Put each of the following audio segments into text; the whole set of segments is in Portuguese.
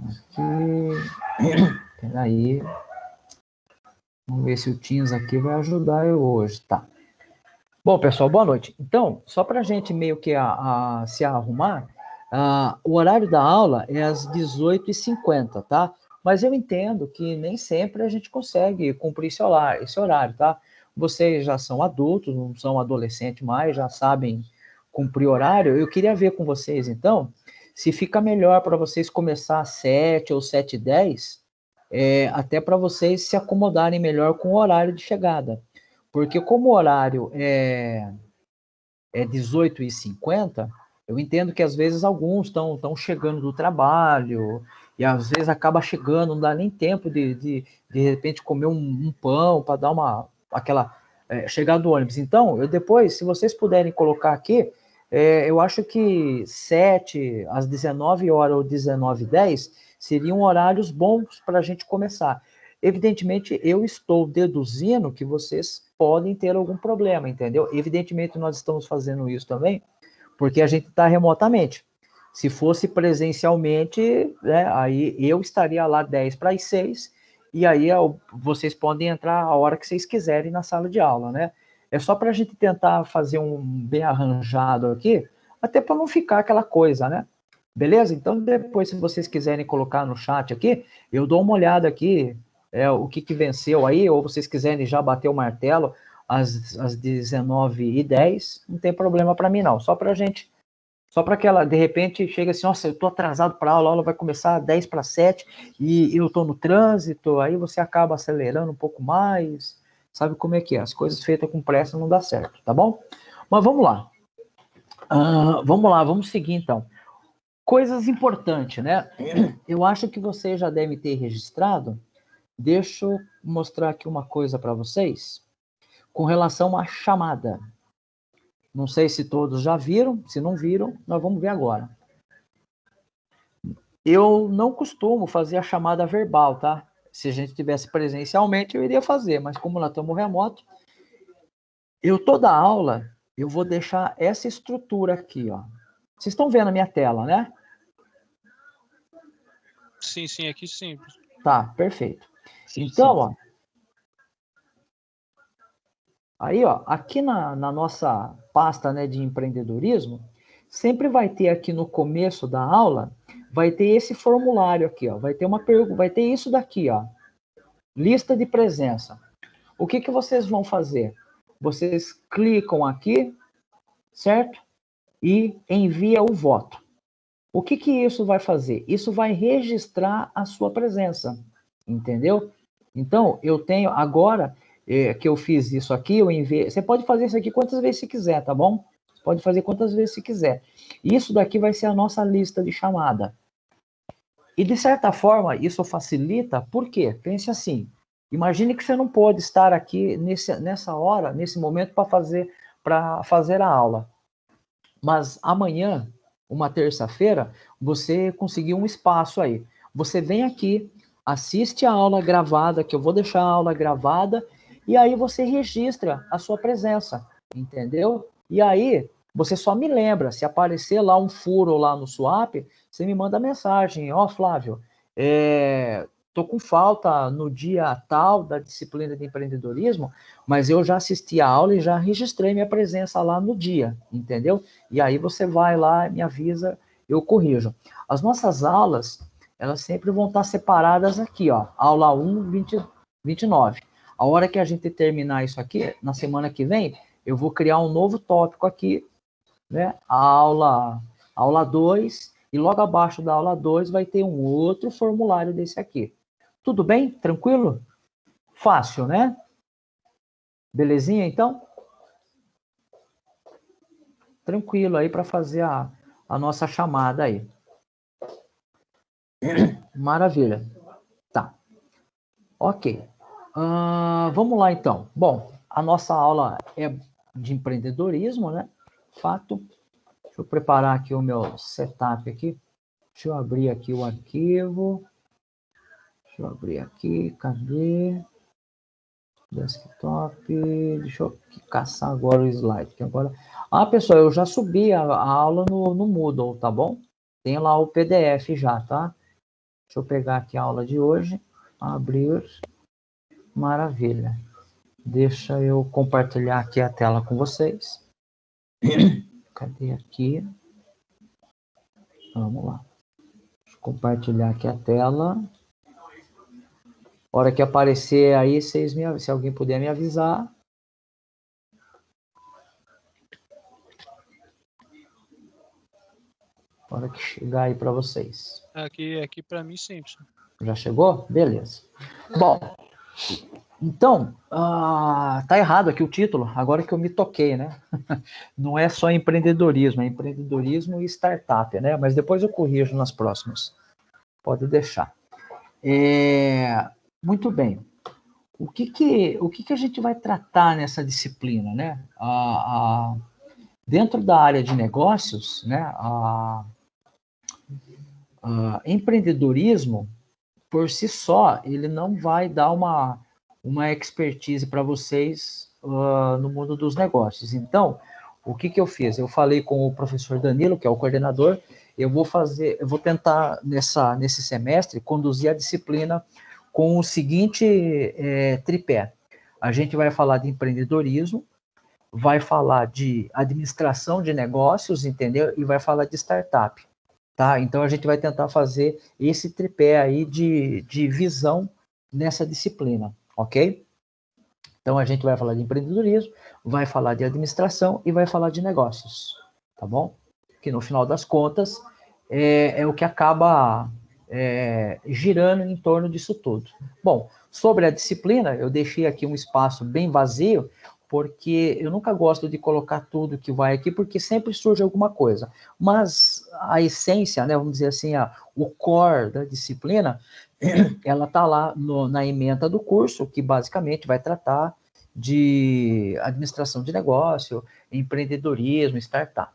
Aqui. Peraí. Vamos ver se o Teams aqui vai ajudar eu hoje. Tá. Bom, pessoal, boa noite. Então, só para a gente meio que se arrumar, o horário da aula é às 18h50, tá? Mas eu entendo que nem sempre a gente consegue cumprir esse horário, tá? Vocês já são adultos, não são adolescentes mais, já sabem cumprir horário. Eu queria ver com vocês, então, se fica melhor para vocês começar às 7 ou 7h10, até para vocês se acomodarem melhor com o horário de chegada. Porque como o horário é 18h50, eu entendo que às vezes alguns estão chegando do trabalho, e às vezes acaba chegando, não dá nem tempo de repente comer um pão para dar aquela chegada do ônibus. Então, eu depois, se vocês puderem colocar aqui, eu acho que 7 às 19h ou 19h10 seriam horários bons para a gente começar. Evidentemente, eu estou deduzindo que vocês podem ter algum problema, entendeu? Evidentemente, nós estamos fazendo isso também porque a gente está remotamente. Se fosse presencialmente, né, aí eu estaria lá 10 para as 6, e aí vocês podem entrar a hora que vocês quiserem na sala de aula, né? É só para a gente tentar fazer um bem arranjado aqui, até para não ficar aquela coisa, né? Beleza? Então, depois, se vocês quiserem colocar no chat aqui, eu dou uma olhada aqui, o que venceu aí, ou vocês quiserem já bater o martelo às 19h10, não tem problema para mim, não. Só para que ela, de repente, chega assim, nossa, eu estou atrasado para a aula vai começar 10 para 7 e eu estou no trânsito, aí você acaba acelerando um pouco mais, sabe como é que é? As coisas feitas com pressa não dá certo, tá bom? Mas vamos lá. Vamos seguir então. Coisas importantes, né? Eu acho que você já deve ter registrado. Deixa eu mostrar aqui uma coisa para vocês com relação à chamada. Não sei se todos já viram, se não viram, nós vamos ver agora. Eu não costumo fazer a chamada verbal, tá? Se a gente tivesse presencialmente, eu iria fazer, mas como nós estamos remoto, toda aula, eu vou deixar essa estrutura aqui, ó. Vocês estão vendo a minha tela, né? Sim, aqui sim. Tá, perfeito. Então, ó, aí, ó, aqui na nossa pasta, né, de empreendedorismo, sempre vai ter aqui no começo da aula, vai ter esse formulário aqui, ó, vai ter uma pergunta, vai ter isso daqui, ó, lista de presença. O que vocês vão fazer? Vocês clicam aqui, certo? E envia o voto. O que isso vai fazer? Isso vai registrar a sua presença, entendeu? Então, eu tenho agora que eu fiz isso aqui, eu enviei. Você pode fazer isso aqui quantas vezes você quiser, tá bom? Você pode fazer quantas vezes você quiser. Isso daqui vai ser a nossa lista de chamada. E, de certa forma, isso facilita, por quê? Pense assim, imagine que você não pode estar aqui nessa hora, nesse momento, para fazer a aula. Mas amanhã, uma terça-feira, você conseguiu um espaço aí. Você vem aqui, assiste a aula gravada, que eu vou deixar a aula gravada, e aí você registra a sua presença, entendeu? E aí, você só me lembra, se aparecer lá um furo lá no swap, você me manda mensagem, ó, Flávio, tô com falta no dia tal da disciplina de empreendedorismo, mas eu já assisti a aula e já registrei minha presença lá no dia, entendeu? E aí você vai lá, me avisa, eu corrijo. As nossas aulas, elas sempre vão estar separadas aqui, ó, aula 1, 29. A hora que a gente terminar isso aqui, na semana que vem, eu vou criar um novo tópico aqui, né? A aula 2, e logo abaixo da aula 2 vai ter um outro formulário desse aqui. Tudo bem? Tranquilo? Fácil, né? Belezinha, então? Tranquilo aí para fazer a nossa chamada aí. Maravilha. Tá. Ok. Vamos lá, então. Bom, a nossa aula é de empreendedorismo, né? Fato. Deixa eu preparar aqui o meu setup aqui. Deixa eu abrir aqui o arquivo. Deixa eu abrir aqui. Cadê? Desktop. Deixa eu caçar agora o slide. Que agora... pessoal, eu já subi a aula no Moodle, tá bom? Tem lá o PDF já, tá? Deixa eu pegar aqui a aula de hoje. Abrir. Maravilha. Deixa eu compartilhar aqui a tela com vocês. Cadê aqui? Vamos lá. Deixa eu compartilhar aqui a tela. Hora que aparecer aí, se alguém puder me avisar. Hora que chegar aí para vocês. Aqui para mim sempre. Já chegou? Beleza. Bom, então, tá errado aqui o título, agora que eu me toquei, né? Não é só empreendedorismo, é empreendedorismo e startup, né? Mas depois eu corrijo nas próximas. Pode deixar. Muito bem. O que a gente vai tratar nessa disciplina, né? Dentro da área de negócios, né? Empreendedorismo, por si só, ele não vai dar uma expertise para vocês no mundo dos negócios. Então, o que eu fiz? Eu falei com o professor Danilo, que é o coordenador, eu vou tentar, nesse semestre, conduzir a disciplina com o seguinte tripé. A gente vai falar de empreendedorismo, vai falar de administração de negócios, entendeu? E vai falar de startup. Tá? Então, a gente vai tentar fazer esse tripé aí de visão nessa disciplina, ok? Então, a gente vai falar de empreendedorismo, vai falar de administração e vai falar de negócios, tá bom? Que, no final das contas, é o que acaba girando em torno disso tudo. Bom, sobre a disciplina, eu deixei aqui um espaço bem vazio, porque eu nunca gosto de colocar tudo que vai aqui, porque sempre surge alguma coisa. Mas a essência, né, vamos dizer assim, o core da disciplina, ela está lá na ementa do curso, que basicamente vai tratar de administração de negócio, empreendedorismo, startup,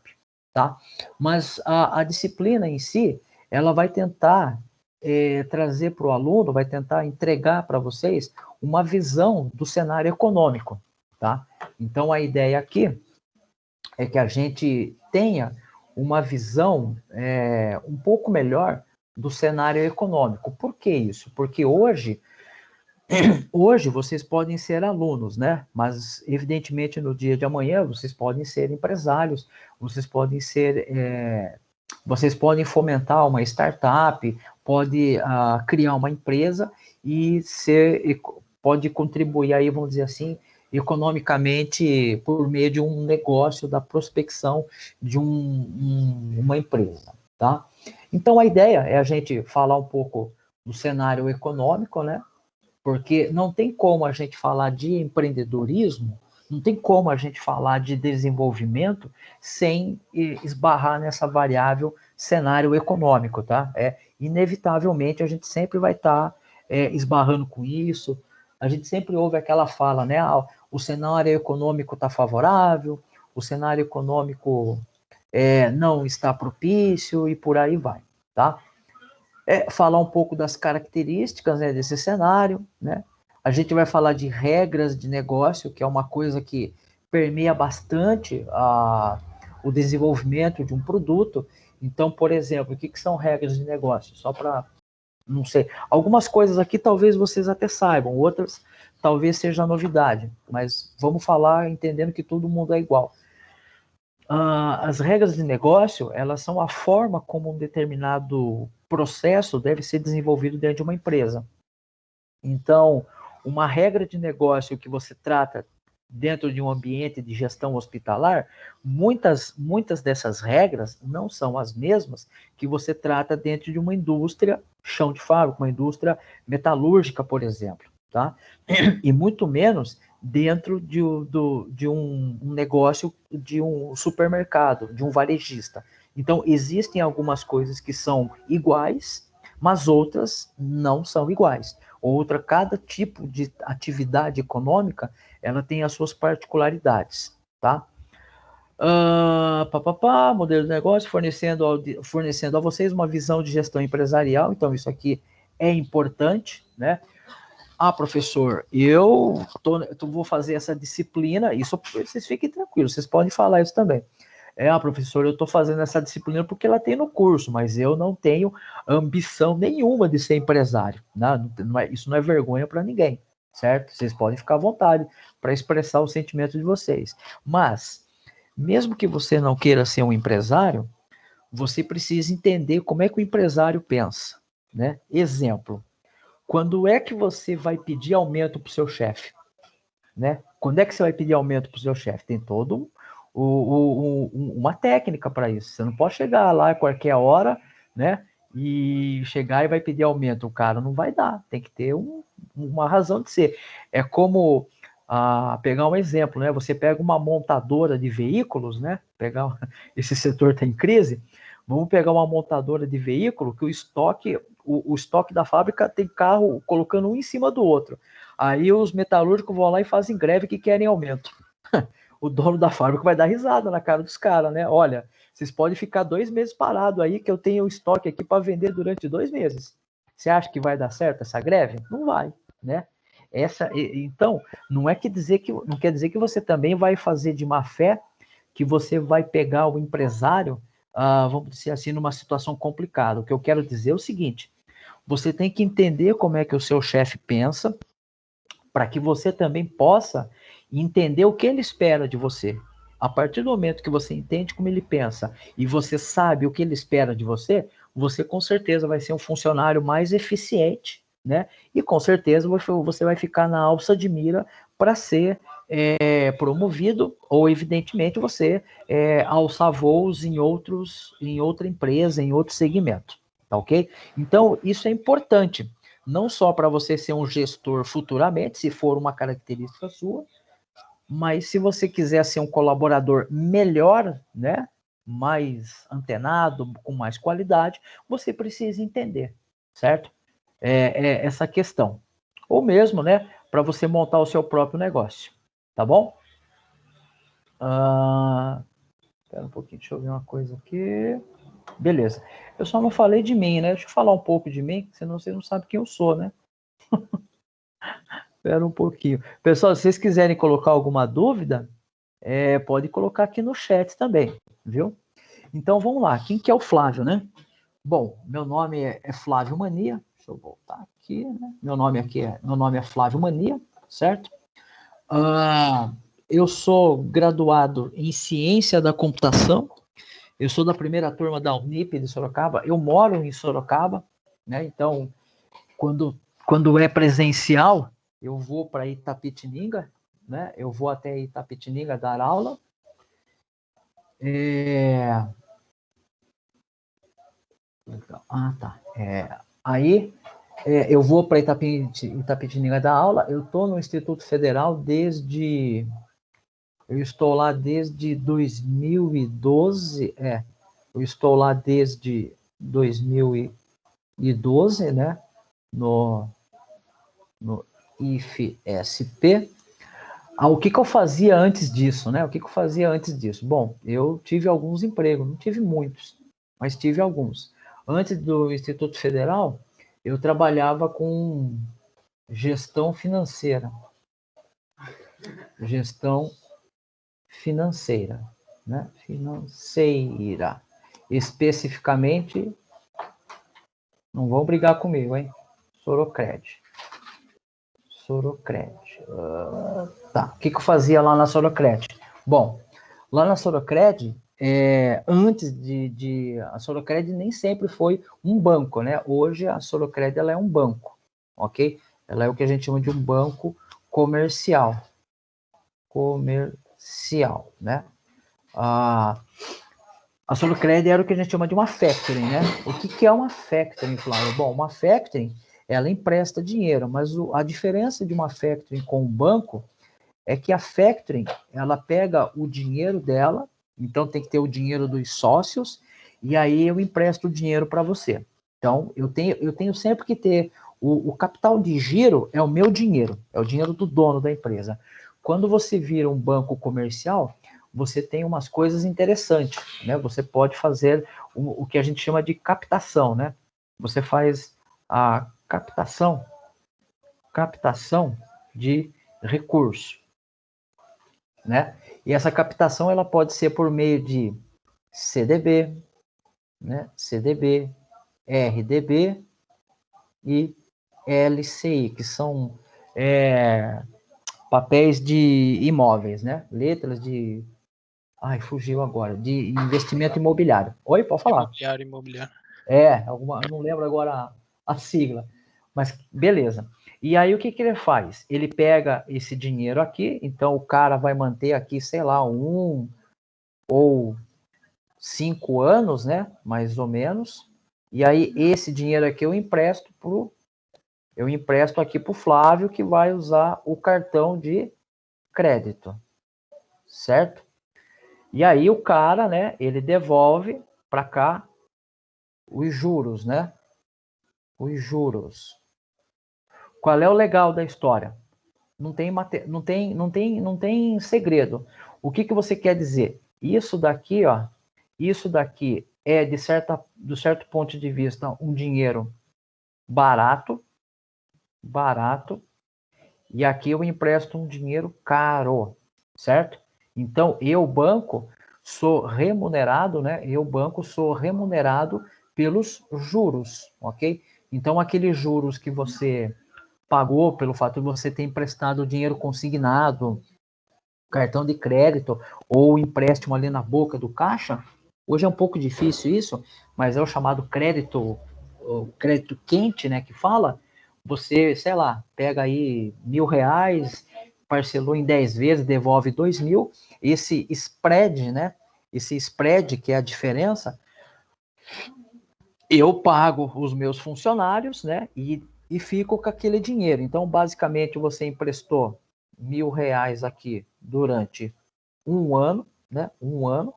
tá? Mas a disciplina em si, ela vai tentar trazer para o aluno, vai tentar entregar para vocês uma visão do cenário econômico, tá? Então, a ideia aqui é que a gente tenha uma visão um pouco melhor do cenário econômico. Por que isso? Porque hoje vocês podem ser alunos, né? Mas, evidentemente, no dia de amanhã, vocês podem ser empresários, vocês podem fomentar uma startup, pode criar uma empresa e pode contribuir aí, vamos dizer assim, economicamente por meio de um negócio, da prospecção de uma empresa, tá? Então, a ideia é a gente falar um pouco do cenário econômico, né? Porque não tem como a gente falar de empreendedorismo, não tem como a gente falar de desenvolvimento sem esbarrar nessa variável cenário econômico, tá? Inevitavelmente a gente sempre vai estar esbarrando com isso. A gente sempre ouve aquela fala, né? O cenário econômico está favorável, o cenário econômico não está propício e por aí vai, tá? Falar um pouco das características, né, desse cenário, né? A gente vai falar de regras de negócio, que é uma coisa que permeia bastante o desenvolvimento de um produto. Então, por exemplo, o que são regras de negócio? Só para, não sei, algumas coisas aqui talvez vocês até saibam, outras talvez seja novidade, mas vamos falar entendendo que todo mundo é igual. As regras de negócio, elas são a forma como um determinado processo deve ser desenvolvido dentro de uma empresa. Então, uma regra de negócio que você trata dentro de um ambiente de gestão hospitalar, muitas dessas regras não são as mesmas que você trata dentro de uma indústria chão de fábrica, uma indústria metalúrgica, por exemplo, tá? E muito menos dentro de um negócio, de um supermercado, de um varejista. Então, existem algumas coisas que são iguais, mas outras não são iguais. Cada tipo de atividade econômica, ela tem as suas particularidades, tá? Modelo de negócio, fornecendo a vocês uma visão de gestão empresarial. Então, isso aqui é importante, né? Professor, eu vou fazer essa disciplina, isso vocês fiquem tranquilos, vocês podem falar isso também. Professor, eu estou fazendo essa disciplina porque ela tem no curso, mas eu não tenho ambição nenhuma de ser empresário. Isso não é vergonha para ninguém, certo? Vocês podem ficar à vontade para expressar o sentimento de vocês. Mas, mesmo que você não queira ser um empresário, você precisa entender como é que o empresário pensa, né? Exemplo, quando é que você vai pedir aumento para o seu chefe? Né? Quando é que você vai pedir aumento para o seu chefe? Tem todo uma técnica para isso. Você não pode chegar lá a qualquer hora, né? E chegar e vai pedir aumento. O cara não vai dar. Tem que ter uma razão de ser. É como pegar um exemplo, né? Você pega uma montadora de veículos, né? Esse setor está em crise. Vamos pegar uma montadora de veículo que o estoque da fábrica tem carro colocando um em cima do outro. Aí os metalúrgicos vão lá e fazem greve que querem aumento. O dono da fábrica vai dar risada na cara dos caras, né? Olha, vocês podem ficar 2 meses parados aí que eu tenho estoque aqui para vender durante 2 meses. Você acha que vai dar certo essa greve? Não vai, né? Então, não quer dizer que você também vai fazer de má fé que você vai pegar o empresário, vamos dizer assim, numa situação complicada. O que eu quero dizer é o seguinte: você tem que entender como é que o seu chefe pensa, para que você também possa entender o que ele espera de você. A partir do momento que você entende como ele pensa e você sabe o que ele espera de você, você com certeza vai ser um funcionário mais eficiente, né? E com certeza você vai ficar na alça de mira para ser promovido, ou evidentemente você alçar voos em outra empresa, em outro segmento, tá ok? Então isso é importante, não só para você ser um gestor futuramente, se for uma característica sua, mas se você quiser ser um colaborador melhor, né, mais antenado, com mais qualidade, você precisa entender, certo? Essa questão. Ou mesmo, né, para você montar o seu próprio negócio, tá bom? Espera um pouquinho, deixa eu ver uma coisa aqui. Beleza. Eu só não falei de mim, né? Deixa eu falar um pouco de mim, senão você não sabe quem eu sou, né? Espera um pouquinho. Pessoal, se vocês quiserem colocar alguma dúvida, pode colocar aqui no chat também, viu? Então vamos lá. Quem que é o Flávio, né? Bom, meu nome é Flávio Mania. Deixa eu voltar aqui, né? Meu nome é Flávio Mania, certo? Eu sou graduado em Ciência da Computação. Eu sou da primeira turma da Unip de Sorocaba. Eu moro em Sorocaba, né? Então, quando é presencial, eu vou para Itapetininga, né? Eu vou até Itapetininga dar aula. Tá. Aí eu vou para Itapetininga dar aula. Eu estou no Instituto Federal eu estou lá desde 2012. Eu estou lá desde 2012, né? No IFSP. O que eu fazia antes disso, né? Bom, eu tive alguns empregos, não tive muitos, mas tive alguns. Antes do Instituto Federal, eu trabalhava com gestão financeira. Né? Financeira. Especificamente, não vão brigar comigo, hein? Sorocred. Tá. O que eu fazia lá na Sorocred? Bom, lá na Sorocred, antes a Sorocred nem sempre foi um banco, né? Hoje a Sorocred ela é um banco, ok? Ela é o que a gente chama de um banco comercial. Né? A Sorocred era o que a gente chama de uma factoring, né? O que é uma factoring, Flávio? Bom, uma factoring, ela empresta dinheiro, mas a diferença de uma factoring com um banco é que a factoring, ela pega o dinheiro dela, então tem que ter o dinheiro dos sócios, e aí eu empresto o dinheiro para você. Então, eu tenho sempre que ter o capital de giro é o meu dinheiro, é o dinheiro do dono da empresa. Quando você vira um banco comercial, você tem umas coisas interessantes, né? Você pode fazer o que a gente chama de captação, né? Você faz a captação de recurso. né? E essa captação ela pode ser por meio de CDB, né? CDB, RDB e LCI, que são papéis de imóveis, né? Letras de... Ai, fugiu agora. De investimento imobiliário. Oi, pode falar. Imobiliário. Eu não lembro agora a sigla. Mas beleza. E aí o que ele faz? Ele pega esse dinheiro aqui, então o cara vai manter aqui, sei lá, 1 ou 5 anos, né? Mais ou menos. E aí esse dinheiro aqui eu empresto aqui para o Flávio, que vai usar o cartão de crédito, certo? E aí o cara, né, ele devolve para cá os juros, né? Os juros. Qual é o legal da história? Não tem segredo. O que você quer dizer? Isso daqui, ó, isso daqui é do certo ponto de vista um dinheiro barato, e aqui eu empresto um dinheiro caro, certo? Então, eu, banco, sou remunerado, né? Eu, banco, sou remunerado pelos juros, ok? Então, aqueles juros que você pagou pelo fato de você ter emprestado dinheiro consignado, cartão de crédito ou empréstimo ali na boca do caixa, hoje é um pouco difícil isso, mas é o chamado crédito quente, né, que fala, você, sei lá, pega aí R$ 1.000, parcelou em 10 vezes, devolve 2.000, esse spread, né, esse spread que é a diferença, eu pago os meus funcionários, né, e fico com aquele dinheiro. Então, basicamente, você emprestou R$ 1.000 aqui durante um ano, né, um ano,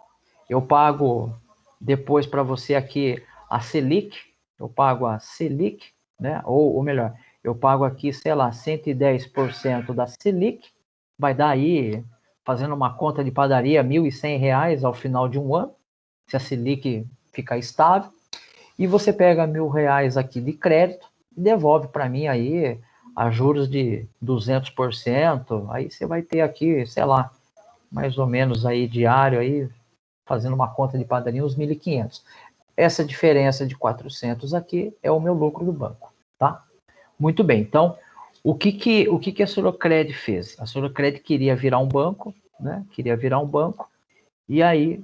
eu pago depois para você aqui a Selic, eu pago a Selic, né? Ou melhor, eu pago aqui, sei lá, 110% da Selic, vai dar aí, fazendo uma conta de padaria, R$ 1.100 ao final de um ano, se a Selic ficar estável, e você pega R$ 1.000 aqui de crédito e devolve para mim aí a juros de 200%, aí você vai ter aqui, sei lá, mais ou menos aí diário aí, fazendo uma conta de padaria, uns 1.500. Essa diferença de 400 aqui é o meu lucro do banco, tá? Muito bem, então, o que a Sorocred fez? A Sorocred queria virar um banco, né? Queria virar um banco, e aí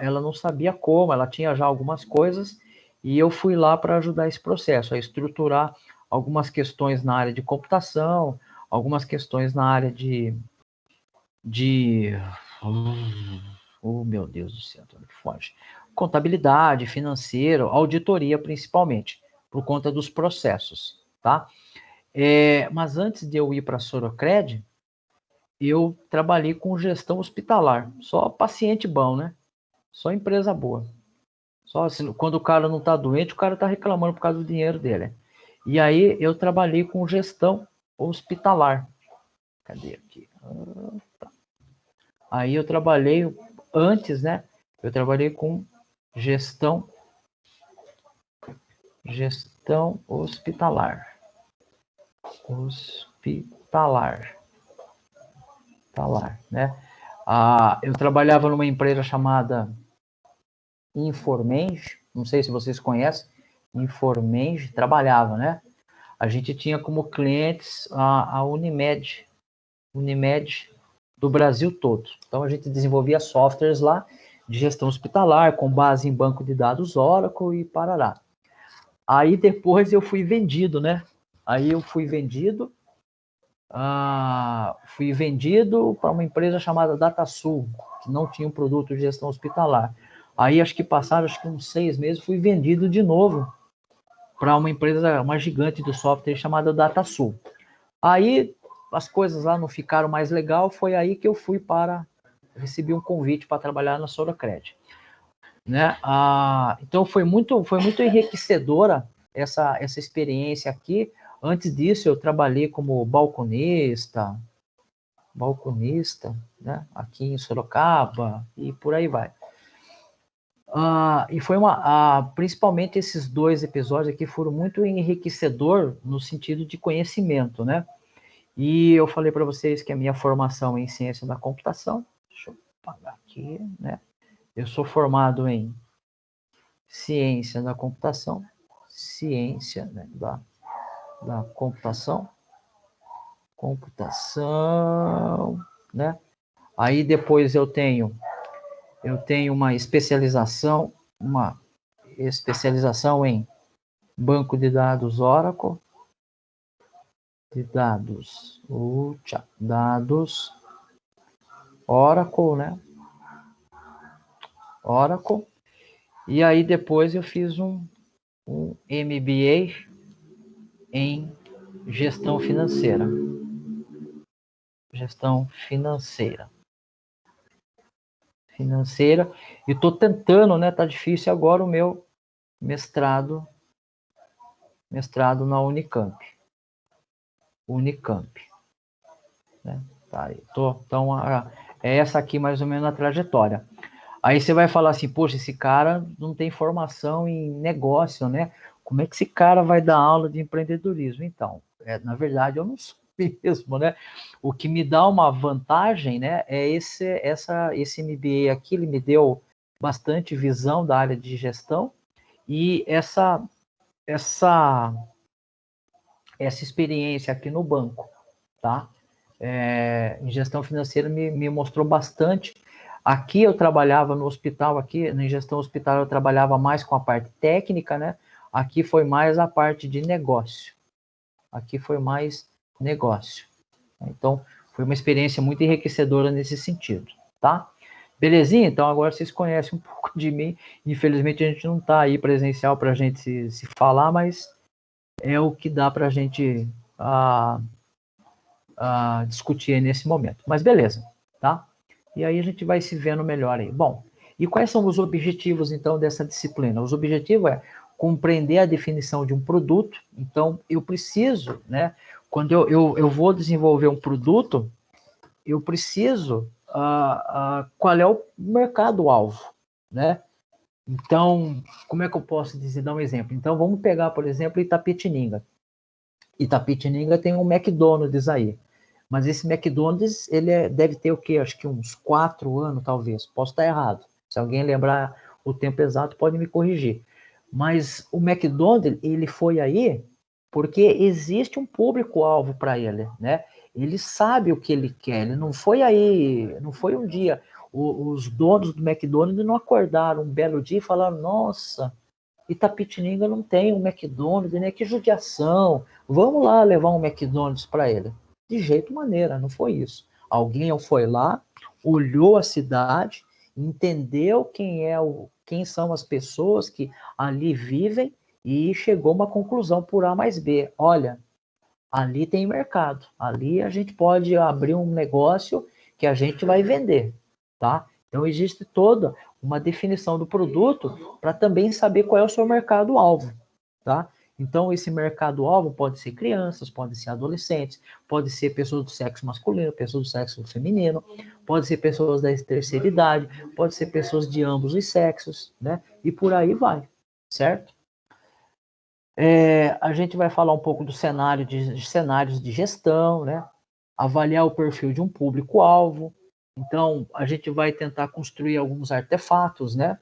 ela não sabia como, ela tinha já algumas coisas, e eu fui lá para ajudar esse processo, a estruturar algumas questões na área de computação, algumas questões na área de oh, meu Deus do céu, foge. Contabilidade, financeiro, auditoria principalmente, por conta dos processos, tá? Mas antes de eu ir para a Sorocred, eu trabalhei com gestão hospitalar. Só paciente bom, né? Só empresa boa. Só assim, quando o cara não está doente, o cara está reclamando por causa do dinheiro dele. E aí eu trabalhei com gestão hospitalar. Cadê aqui? Tá. Aí eu trabalhei antes, né? Eu trabalhei com gestão hospitalar. Né? Eu trabalhava numa empresa chamada Informenge, não sei se vocês conhecem, Informenge, trabalhava, né? A gente tinha como clientes a Unimed do Brasil todo. Então a gente desenvolvia softwares lá de gestão hospitalar com base em banco de dados Oracle e parará. Aí depois eu fui vendido, né? Aí eu fui vendido para uma empresa chamada DataSul, que não tinha um produto de gestão hospitalar. Aí acho que passaram uns 6 meses, fui vendido de novo para uma empresa, uma gigante do software chamada DataSul. Aí as coisas lá não ficaram mais legal, foi aí que eu recebi um convite para trabalhar na Sorocred. Né? Então foi muito enriquecedora essa experiência aqui. Antes disso eu trabalhei como balconista, né? Aqui em Sorocaba e por aí vai. E foi principalmente esses 2 episódios aqui foram muito enriquecedor no sentido de conhecimento, né? E eu falei para vocês que a minha formação é em ciência da computação. Deixa eu apagar aqui, né? Eu sou formado em ciência da computação, ciência, né, da computação, né? Aí depois eu tenho uma especialização em banco de dados Oracle, dados Oracle, né? Oracle. E aí depois eu fiz um MBA em gestão financeira. E estou tentando, né? Tá difícil agora o meu mestrado na Unicamp, né? Tá aí. Então é essa aqui mais ou menos a trajetória. Aí você vai falar assim, poxa, esse cara não tem formação em negócio, né? Como é que esse cara vai dar aula de empreendedorismo? Então, na verdade, eu não sou mesmo, né? O que me dá uma vantagem, né, é esse MBA aqui, ele me deu bastante visão da área de gestão e essa experiência aqui no banco, tá? Em gestão financeira me mostrou bastante. Aqui eu trabalhava no hospital, aqui na gestão hospitalar eu trabalhava mais com a parte técnica, né? Aqui foi mais a parte de negócio. Então, foi uma experiência muito enriquecedora nesse sentido, tá? Belezinha? Então, agora vocês conhecem um pouco de mim. Infelizmente, a gente não está aí presencial para a gente se falar, mas é o que dá para a gente discutir aí nesse momento. Mas beleza, tá? E aí a gente vai se vendo melhor aí. Bom, e quais são os objetivos, então, dessa disciplina? Os objetivos é compreender a definição de um produto. Então, eu preciso, né? Quando eu vou desenvolver um produto, eu preciso qual é o mercado-alvo, né? Então, como é que eu posso dizer, dar um exemplo? Então, vamos pegar, por exemplo, Itapetininga. Itapetininga tem um McDonald's aí. Mas esse McDonald's, ele deve ter o quê? Acho que uns 4 anos, talvez. Posso estar errado. Se alguém lembrar o tempo exato, pode me corrigir. Mas o McDonald's, ele foi aí porque existe um público-alvo para ele, né? Ele sabe o que ele quer. Ele não foi aí, não foi um dia. Os donos do McDonald's não acordaram um belo dia e falaram, nossa, Itapetininga não tem um McDonald's, né? Que judiação. Vamos lá levar um McDonald's para ele. De jeito maneira, não foi isso. Alguém foi lá, olhou a cidade, entendeu quem são as pessoas que ali vivem e chegou a uma conclusão por A mais B. Olha, ali tem mercado. Ali a gente pode abrir um negócio que a gente vai vender, tá? Então existe toda uma definição do produto para também saber qual é o seu mercado-alvo, tá? Então esse mercado-alvo pode ser crianças, pode ser adolescentes, pode ser pessoas do sexo masculino, pessoas do sexo feminino, pode ser pessoas da terceira idade, pode ser pessoas de ambos os sexos, né? E por aí vai, certo? A gente vai falar um pouco do cenários de gestão, né? Avaliar o perfil de um público-alvo. Então, a gente vai tentar construir alguns artefatos, né?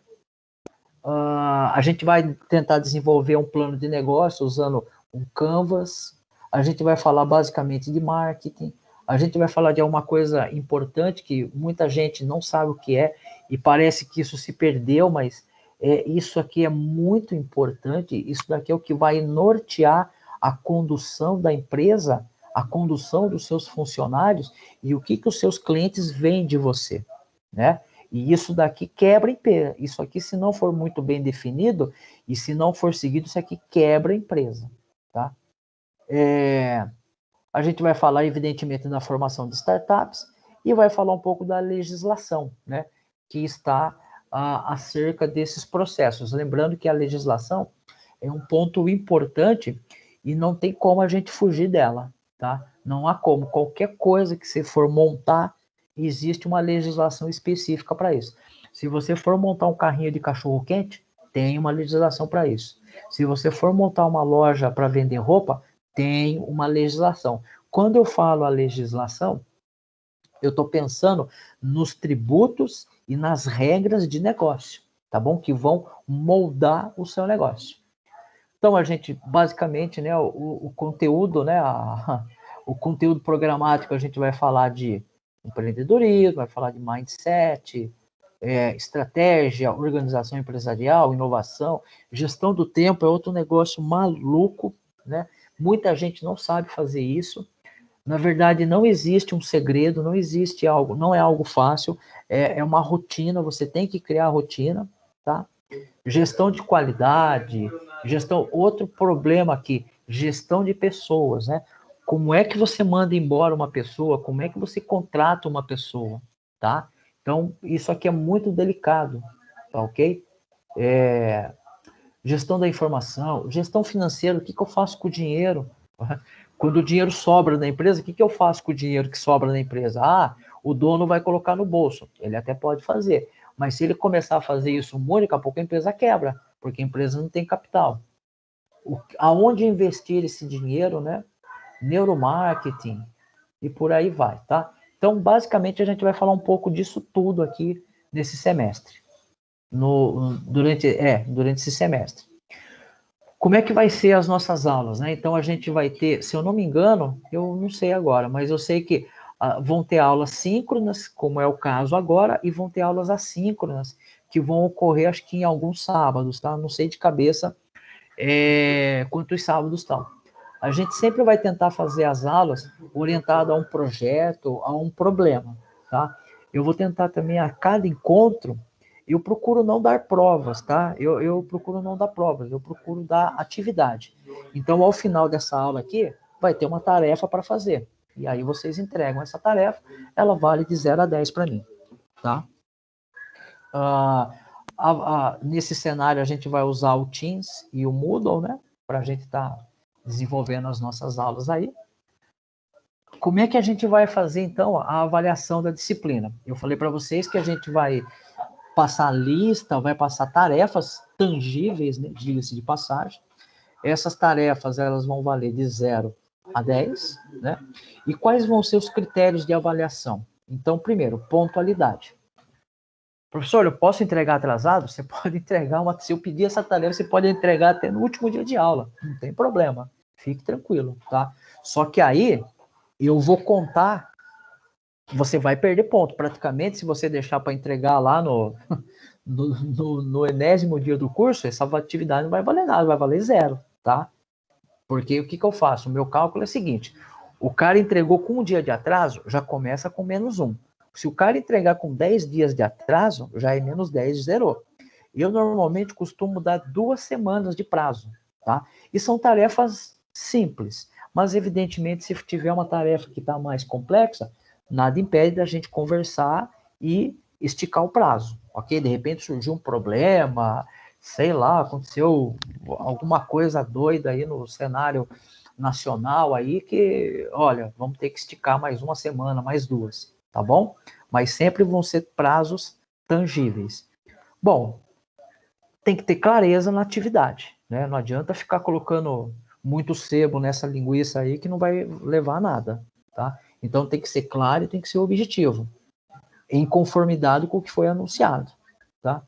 A gente vai tentar desenvolver um plano de negócio usando um Canvas. A gente vai falar basicamente de marketing. A gente vai falar de alguma coisa importante que muita gente não sabe o que é e parece que isso se perdeu, mas isso aqui é muito importante. Isso daqui é o que vai nortear a condução da empresa, a condução dos seus funcionários e o que os seus clientes veem de você, né? E isso daqui quebra a empresa. Isso aqui, se não for muito bem definido, e se não for seguido, isso aqui quebra a empresa, tá? A gente vai falar, evidentemente, da formação de startups e vai falar um pouco da legislação, né? Que está acerca desses processos. Lembrando que a legislação é um ponto importante e não tem como a gente fugir dela, tá? Não há como. Qualquer coisa que você for montar, existe uma legislação específica para isso. Se você for montar um carrinho de cachorro-quente, tem uma legislação para isso. Se você for montar uma loja para vender roupa, tem uma legislação. quando eu falo a legislação, eu estou pensando nos tributos e nas regras de negócio, tá bom? Que vão moldar o seu negócio. Então, a gente, basicamente, né, o conteúdo, né, o conteúdo programático, a gente vai falar de empreendedorismo, vai falar de mindset, estratégia, organização empresarial, inovação, gestão do tempo é outro negócio maluco, né? Muita gente não sabe fazer isso. Na verdade, não existe um segredo, não existe algo, não é algo fácil, é uma rotina, você tem que criar a rotina, tá? Gestão de qualidade, outro problema aqui, gestão de pessoas, né? Como é que você manda embora uma pessoa? Como é que você contrata uma pessoa, tá? Então, isso aqui é muito delicado, tá ok? Gestão da informação, gestão financeira, o que eu faço com o dinheiro? Quando o dinheiro sobra da empresa, o que eu faço com o dinheiro que sobra da empresa? O dono vai colocar no bolso. Ele até pode fazer. Mas se ele começar a fazer isso muito, daqui a pouco a empresa quebra, porque a empresa não tem capital. Aonde investir esse dinheiro, né? Neuromarketing e por aí vai, tá? Então, basicamente, a gente vai falar um pouco disso tudo aqui nesse semestre. Durante esse semestre. Como é que vai ser as nossas aulas, né? Então a gente vai ter, se eu não me engano, eu não sei agora, mas eu sei que vão ter aulas síncronas, como é o caso agora, e vão ter aulas assíncronas, que vão ocorrer, acho que em alguns sábados, tá? Não sei de cabeça quantos sábados estão. A gente sempre vai tentar fazer as aulas orientado a um projeto, a um problema, tá? Eu vou tentar também a cada encontro, eu procuro não dar provas, tá? Eu procuro não dar provas, eu procuro dar atividade. Então, ao final dessa aula aqui, vai ter uma tarefa para fazer. E aí vocês entregam essa tarefa, ela vale de 0 a 10 para mim, tá? Nesse cenário, a gente vai usar o Teams e o Moodle, né? Para a gente estar desenvolvendo as nossas aulas aí. Como é que a gente vai fazer, então, a avaliação da disciplina? Eu falei para vocês que a gente vai passar lista, vai passar tarefas tangíveis, né? Diga-se de passagem. Essas tarefas, elas vão valer de 0 a 10, né? E quais vão ser os critérios de avaliação? Então, primeiro, pontualidade. Professor, eu posso entregar atrasado? Você pode entregar se eu pedir essa tarefa, você pode entregar até no último dia de aula. Não tem problema. Fique tranquilo, tá? Só que aí, eu vou contar, você vai perder ponto. Praticamente, se você deixar para entregar lá no enésimo dia do curso, essa atividade não vai valer nada, vai valer 0, tá? Porque o que eu faço? O meu cálculo é o seguinte, o cara entregou com um dia de atraso, já começa com -1. Se o cara entregar com 10 dias de atraso, já é -10, zerou. Eu normalmente costumo dar 2 semanas de prazo, tá? E são tarefas simples, mas evidentemente se tiver uma tarefa que está mais complexa, nada impede da gente conversar e esticar o prazo, ok? De repente surgiu um problema, sei lá, aconteceu alguma coisa doida aí no cenário nacional aí que, olha, vamos ter que esticar mais 1 semana, mais 2, tá bom? Mas sempre vão ser prazos tangíveis. Bom, tem que ter clareza na atividade, né? Não adianta ficar colocando muito sebo nessa linguiça aí que não vai levar a nada, tá? Então tem que ser claro e tem que ser objetivo, em conformidade com o que foi anunciado, tá?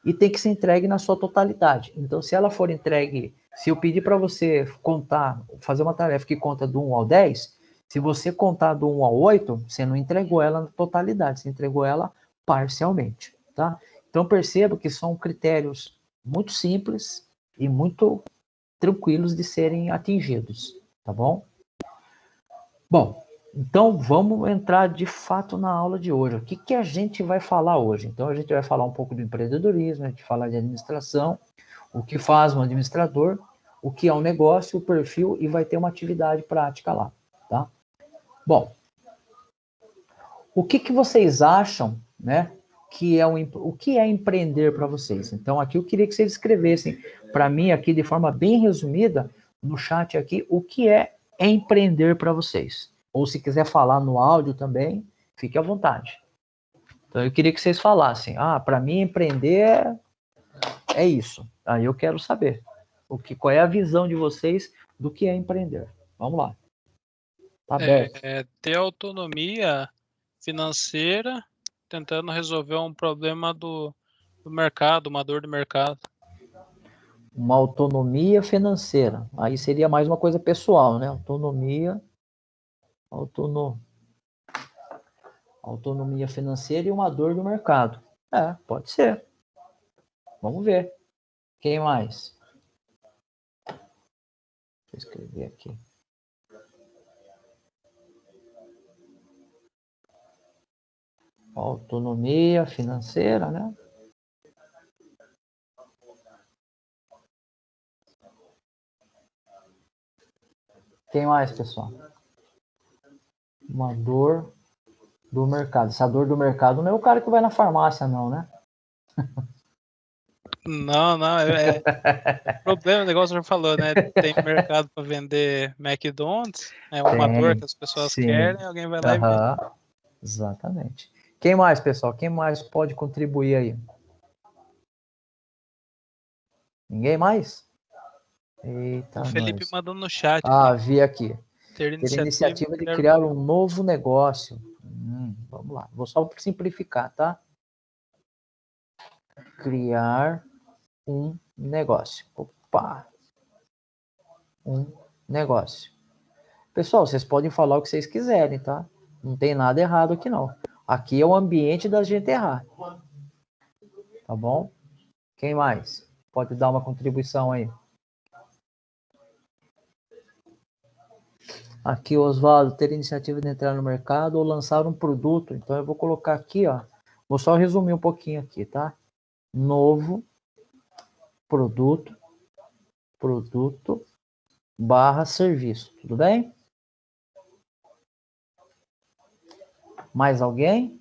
E tem que ser entregue na sua totalidade. Então, se ela for entregue, se eu pedir para você contar, fazer uma tarefa que conta do 1 ao 10, se você contar do 1 ao 8, você não entregou ela na totalidade, você entregou ela parcialmente, tá? Então, perceba que são critérios muito simples e muito tranquilos de serem atingidos, tá bom? Bom, então vamos entrar de fato na aula de hoje. O que a gente vai falar hoje? Então a gente vai falar um pouco do empreendedorismo, a gente vai falar de administração, o que faz um administrador, o que é um negócio, o perfil e vai ter uma atividade prática lá, tá? Bom, o que vocês acham, né, o que é empreender para vocês? Então aqui eu queria que vocês escrevessem para mim aqui de forma bem resumida no chat aqui o que é empreender para vocês. Ou se quiser falar no áudio também, fique à vontade. Então eu queria que vocês falassem, para mim empreender é isso. Aí eu quero saber qual é a visão de vocês do que é empreender. Vamos lá. Tá aberto. Ter autonomia financeira, tentando resolver um problema do mercado, uma dor do mercado. Uma autonomia financeira. Aí seria mais uma coisa pessoal, né? Autonomia financeira e uma dor do mercado. Pode ser. Vamos ver. Quem mais? Deixa eu escrever aqui. Autonomia financeira, né? Quem mais, pessoal? Uma dor do mercado. Essa dor do mercado não é o cara que vai na farmácia, não, né? Não, problema, o negócio já falou, né? Tem mercado para vender McDonald's, é uma dor que as pessoas querem, alguém vai lá e vende. Exatamente. Quem mais, pessoal? Quem mais pode contribuir aí? Ninguém mais? Eita, O Felipe nós. mandou no chat. Vi aqui. Ter iniciativa de criar um novo negócio. Vamos lá. Vou só simplificar, tá? Criar um negócio. Opa! Um negócio. Pessoal, vocês podem falar o que vocês quiserem, tá? Não tem nada errado aqui, não. Aqui é o ambiente da gente errar. Tá bom? Quem mais? Pode dar uma contribuição aí. Aqui, Oswaldo, ter iniciativa de entrar no mercado ou lançar um produto. Então, eu vou colocar aqui, ó. Vou só resumir um pouquinho aqui, tá? Novo produto / serviço. Tudo bem? Mais alguém?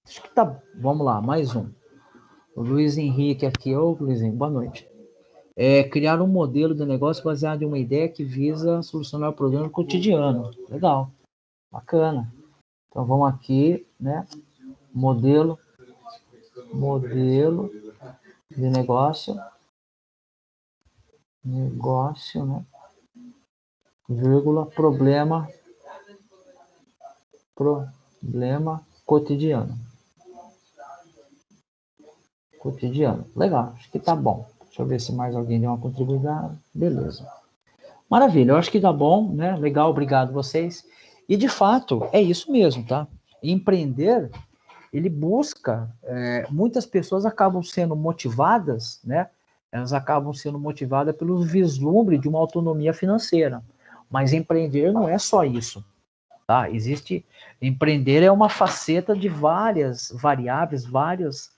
Acho que tá. Vamos lá, mais um. O Luiz Henrique aqui. Ô, Luizinho, boa noite. Criar um modelo de negócio baseado em uma ideia que visa solucionar o problema cotidiano. Legal. Bacana. Então, vamos aqui, né? Modelo de negócio, né? Vírgula, problema cotidiano. Legal, acho que tá bom. Deixa eu ver se mais alguém deu uma contribuição. Beleza. Maravilha, eu acho que tá bom, né? Legal, obrigado vocês. E, de fato, é isso mesmo, tá? Empreender, ele busca... muitas pessoas acabam sendo motivadas, né? Elas acabam sendo motivadas pelo vislumbre de uma autonomia financeira. Mas empreender não é só isso, tá? Empreender é uma faceta de várias variáveis, várias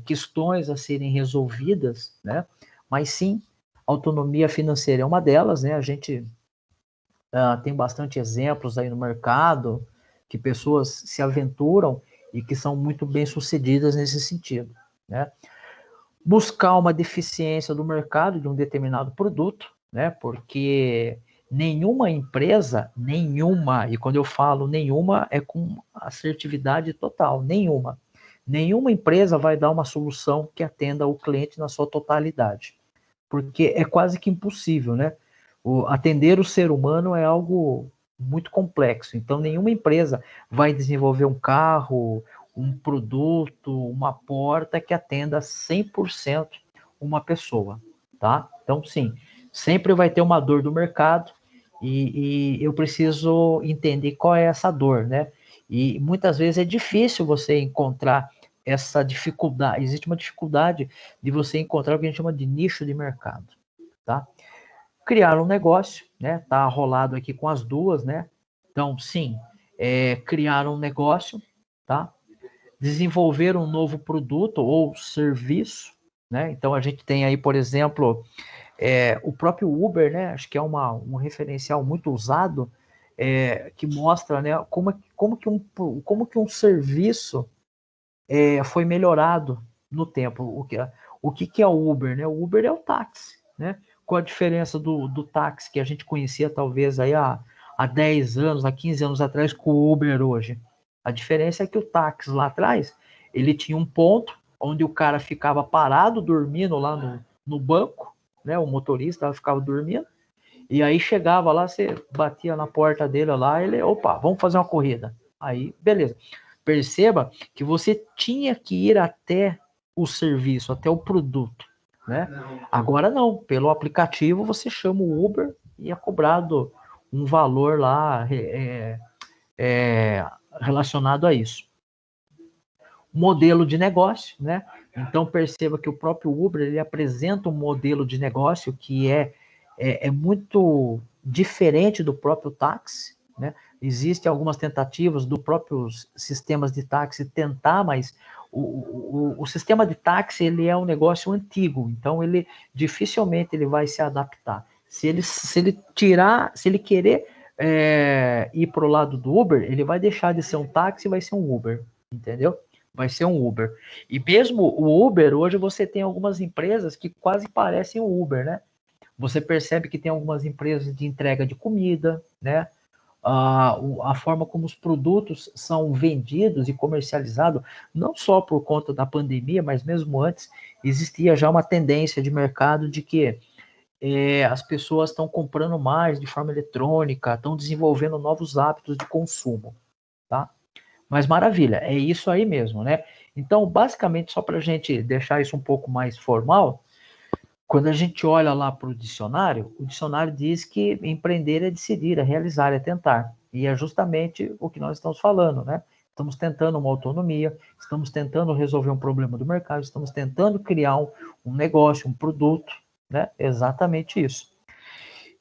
questões a serem resolvidas, né? Mas sim, autonomia financeira é uma delas, né? A gente tem bastante exemplos aí no mercado que pessoas se aventuram e que são muito bem sucedidas nesse sentido, né? Buscar uma deficiência do mercado de um determinado produto, né? Porque nenhuma empresa, e quando eu falo nenhuma, é com assertividade total, nenhuma empresa vai dar uma solução que atenda o cliente na sua totalidade, porque é quase que impossível, né? Atender o ser humano é algo muito complexo, então nenhuma empresa vai desenvolver um carro, um produto, uma porta que atenda 100% uma pessoa, tá? Então, sim, sempre vai ter uma dor do mercado e eu preciso entender qual é essa dor, né? E muitas vezes é difícil você encontrar essa dificuldade, existe uma dificuldade de você encontrar o que a gente chama de nicho de mercado, tá? Criar um negócio, né? Tá rolado aqui com as duas, né? Então, sim, criar um negócio, tá? Desenvolver um novo produto ou serviço, né? Então, a gente tem aí, por exemplo, o próprio Uber, né? Acho que é um referencial muito usado, que mostra, né, como que um serviço foi melhorado no tempo. O que é o Uber, né? O Uber é o táxi, né? Qual a diferença do táxi que a gente conhecia talvez aí há 10 anos, há 15 anos atrás com o Uber hoje? A diferença é que o táxi lá atrás, ele tinha um ponto onde o cara ficava parado, dormindo lá no banco, né? O motorista ficava dormindo, e aí chegava lá, você batia na porta dele lá, ele, opa, vamos fazer uma corrida. Aí, beleza. Perceba que você tinha que ir até o serviço, até o produto, né? Agora não, pelo aplicativo você chama o Uber e é cobrado um valor lá relacionado a isso. Modelo de negócio, né? Então perceba que o próprio Uber ele apresenta um modelo de negócio que é muito diferente do próprio táxi, né? Existem algumas tentativas do próprios sistemas de táxi tentar, mas o sistema de táxi ele é um negócio antigo, então ele dificilmente ele vai se adaptar. Se ele querer ir para o lado do Uber, ele vai deixar de ser um táxi e vai ser um Uber, entendeu? Vai ser um Uber. E mesmo o Uber, hoje você tem algumas empresas que quase parecem o Uber, né? Você percebe que tem algumas empresas de entrega de comida, né? A forma como os produtos são vendidos e comercializados, não só por conta da pandemia, mas mesmo antes, existia já uma tendência de mercado de que as pessoas estão comprando mais de forma eletrônica, estão desenvolvendo novos hábitos de consumo, tá? Mas maravilha, é isso aí mesmo, né? Então, basicamente, só para a gente deixar isso um pouco mais formal, quando a gente olha lá para o dicionário diz que empreender é decidir, é realizar, é tentar. E é justamente o que nós estamos falando, né? Estamos tentando uma autonomia, estamos tentando resolver um problema do mercado, estamos tentando criar um negócio, um produto, né? Exatamente isso.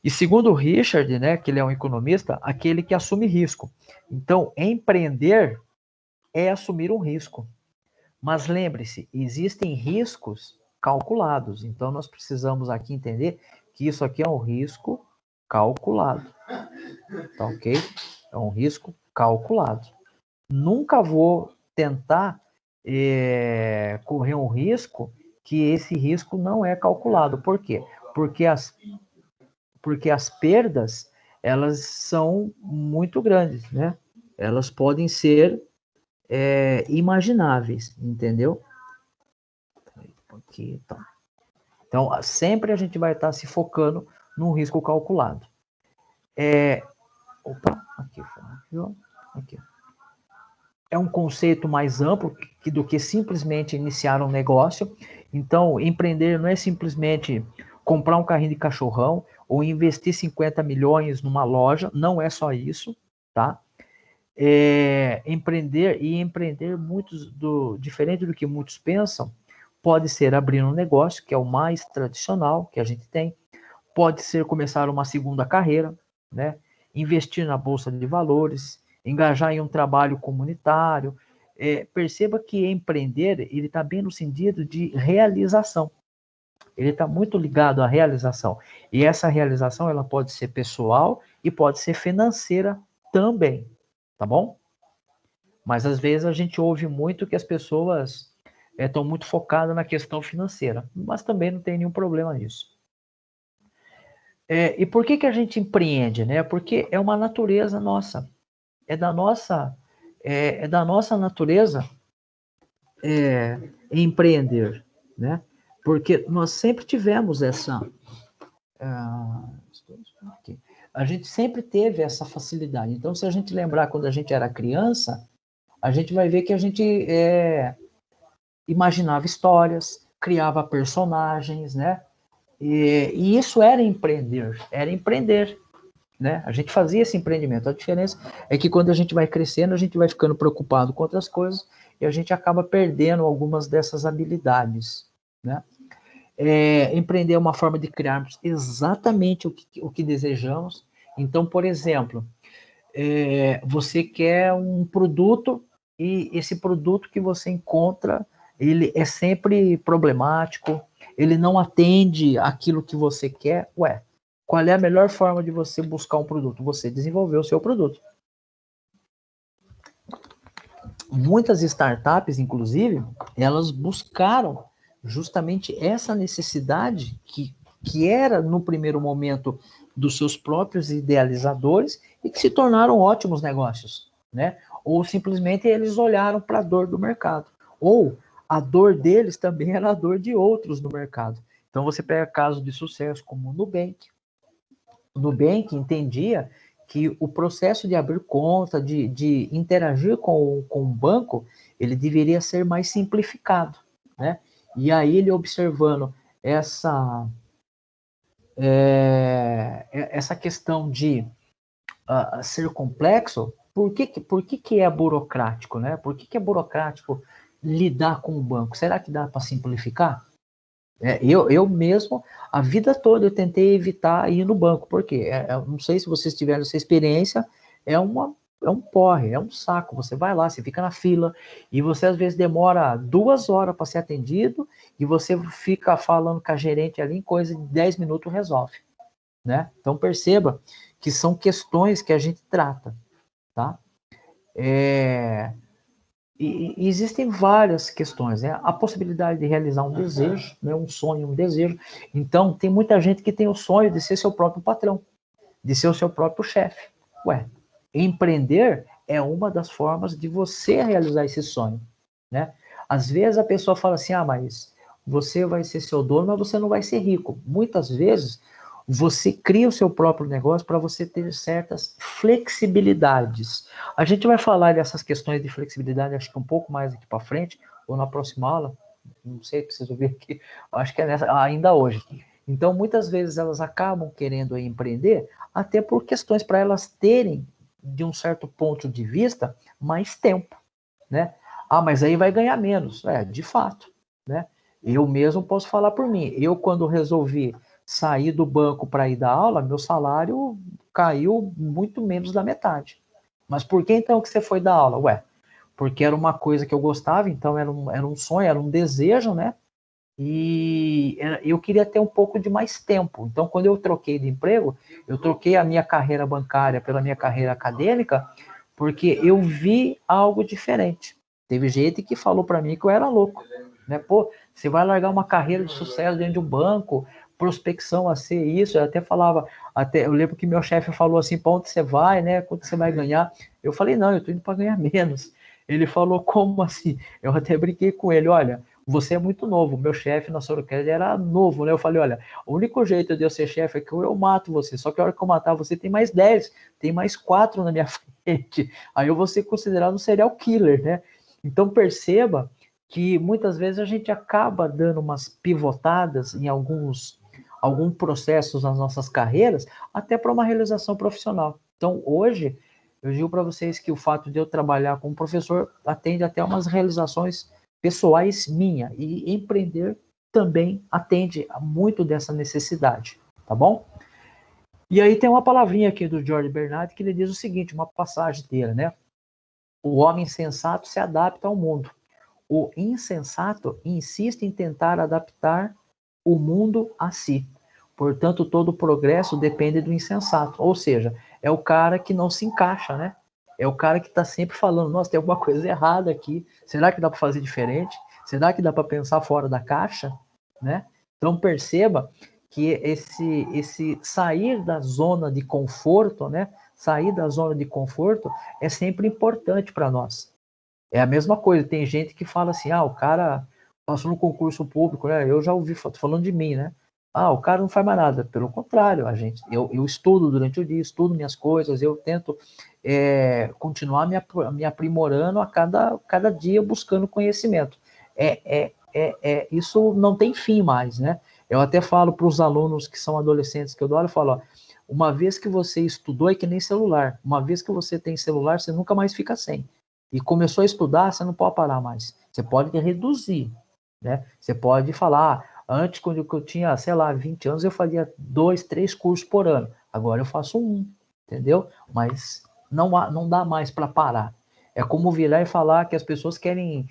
E segundo o Richard, né, que ele é um economista, aquele que assume risco. Então, empreender é assumir um risco. Mas lembre-se, existem riscos calculados. Então, nós precisamos aqui entender que isso aqui é um risco calculado. Tá ok? É um risco calculado. Nunca vou tentar correr um risco que esse risco não é calculado. Por quê? Porque as perdas, elas são muito grandes, né? Elas podem ser imagináveis, entendeu? Aqui, tá. Então, sempre a gente vai estar se focando num risco calculado. Aqui. É um conceito mais amplo do que simplesmente iniciar um negócio. Então, empreender não é simplesmente comprar um carrinho de cachorrão ou investir 50 milhões numa loja, não é só isso, tá? Empreender diferente do que muitos pensam, pode ser abrir um negócio, que é o mais tradicional que a gente tem, pode ser começar uma segunda carreira, né? Investir na bolsa de valores, engajar em um trabalho comunitário. Perceba que empreender, ele está bem no sentido de realização. Ele está muito ligado à realização. E essa realização, ela pode ser pessoal e pode ser financeira também, tá bom? Mas às vezes a gente ouve muito que as pessoas estão muito focadas na questão financeira, mas também não tem nenhum problema nisso. E por que a gente empreende, né? Porque é uma natureza nossa, é da nossa natureza empreender, né? Porque nós sempre tivemos a gente sempre teve essa facilidade. Então, se a gente lembrar quando a gente era criança, a gente vai ver que a gente imaginava histórias, criava personagens, né? E isso era empreender, né? A gente fazia esse empreendimento. A diferença é que quando a gente vai crescendo, a gente vai ficando preocupado com outras coisas e a gente acaba perdendo algumas dessas habilidades, né? Empreender é uma forma de criarmos exatamente o que desejamos. Então, por exemplo, você quer um produto e esse produto que você encontra, ele é sempre problemático, ele não atende aquilo que você quer. Ué, qual é a melhor forma de você buscar um produto? Você desenvolver o seu produto. Muitas startups, inclusive, elas buscaram justamente essa necessidade que era, no primeiro momento, dos seus próprios idealizadores e que se tornaram ótimos negócios, né? Ou simplesmente eles olharam para a dor do mercado. Ou a dor deles também era a dor de outros no mercado. Então você pega casos de sucesso como o Nubank. O Nubank entendia que o processo de abrir conta, de interagir com o banco, ele deveria ser mais simplificado, né? E aí ele observando essa questão de ser complexo, por que é burocrático, né? Por que é burocrático lidar com o banco? Será que dá para simplificar? Eu mesmo, a vida toda, eu tentei evitar ir no banco, porque não sei se vocês tiveram essa experiência, é um porre, é um saco. Você vai lá, você fica na fila, e você às vezes demora 2 horas para ser atendido, e você fica falando com a gerente ali, em coisa de 10 minutos resolve, né? Então perceba que são questões que a gente trata, tá? E existem várias questões, né? A possibilidade de realizar um desejo, né? Um sonho, um desejo. Então, tem muita gente que tem o sonho de ser seu próprio patrão, de ser o seu próprio chefe. Ué, empreender é uma das formas de você realizar esse sonho, né? Às vezes a pessoa fala assim, mas você vai ser seu dono, mas você não vai ser rico. Muitas vezes você cria o seu próprio negócio para você ter certas flexibilidades. A gente vai falar dessas questões de flexibilidade, acho que um pouco mais aqui para frente, ou na próxima aula, não sei, preciso ver aqui, acho que é ainda hoje. Então, muitas vezes elas acabam querendo empreender, até por questões para elas terem, de um certo ponto de vista, mais tempo, né? Mas aí vai ganhar menos. De fato, né? Eu mesmo posso falar por mim. Eu, quando resolvi sair do banco para ir dar aula, meu salário caiu muito menos da metade. Mas por que então que você foi dar aula? Porque era uma coisa que eu gostava, então era um sonho, era um desejo, né? E eu queria ter um pouco de mais tempo. Então, quando eu troquei de emprego, eu troquei a minha carreira bancária pela minha carreira acadêmica, porque eu vi algo diferente. Teve gente que falou para mim que eu era louco, né? Pô, você vai largar uma carreira de sucesso dentro de um banco, prospecção a ser isso. Eu até falava, eu lembro que meu chefe falou assim, para onde você vai, né? Quanto você vai ganhar? Eu falei, não, eu tô indo para ganhar menos. Ele falou, como assim? Eu até brinquei com ele, olha, você é muito novo. Meu chefe na Sorocast era novo, né? Eu falei, olha, o único jeito de eu ser chefe é que eu mato você. Só que a hora que eu matar você, tem mais 10, tem mais 4 na minha frente. Aí eu vou ser considerado um serial killer, né? Então perceba que muitas vezes a gente acaba dando umas pivotadas em alguns processos nas nossas carreiras, até para uma realização profissional. Então hoje, eu digo para vocês que o fato de eu trabalhar como professor atende até umas realizações pessoais minha, e empreender também atende a muito dessa necessidade, tá bom? E aí tem uma palavrinha aqui do George Bernard que ele diz o seguinte, uma passagem dele, né? O homem sensato se adapta ao mundo. O insensato insiste em tentar adaptar o mundo a si. Portanto, todo progresso depende do insensato. Ou seja, é o cara que não se encaixa, né? É o cara que está sempre falando, nossa, tem alguma coisa errada aqui. Será que dá para fazer diferente? Será que dá para pensar fora da caixa? Né? Então perceba que esse sair da zona de conforto, né? Sair da zona de conforto é sempre importante para nós. É a mesma coisa, tem gente que fala assim, o cara passou no concurso público, né? Eu já ouvi falando de mim, né? O cara não faz mais nada. Pelo contrário, eu estudo durante o dia, estudo minhas coisas, eu tento continuar me aprimorando a cada dia buscando conhecimento. Isso não tem fim mais, né? Eu até falo para os alunos que são adolescentes que eu dou aula, eu falo, uma vez que você estudou é que nem celular. Uma vez que você tem celular, você nunca mais fica sem. E começou a estudar, você não pode parar mais. Você pode reduzir, né? Você pode falar, antes, quando eu tinha, 20 anos, eu fazia 2, 3 cursos por ano. Agora eu faço 1, entendeu? Mas não dá mais para parar. É como virar e falar que as pessoas querem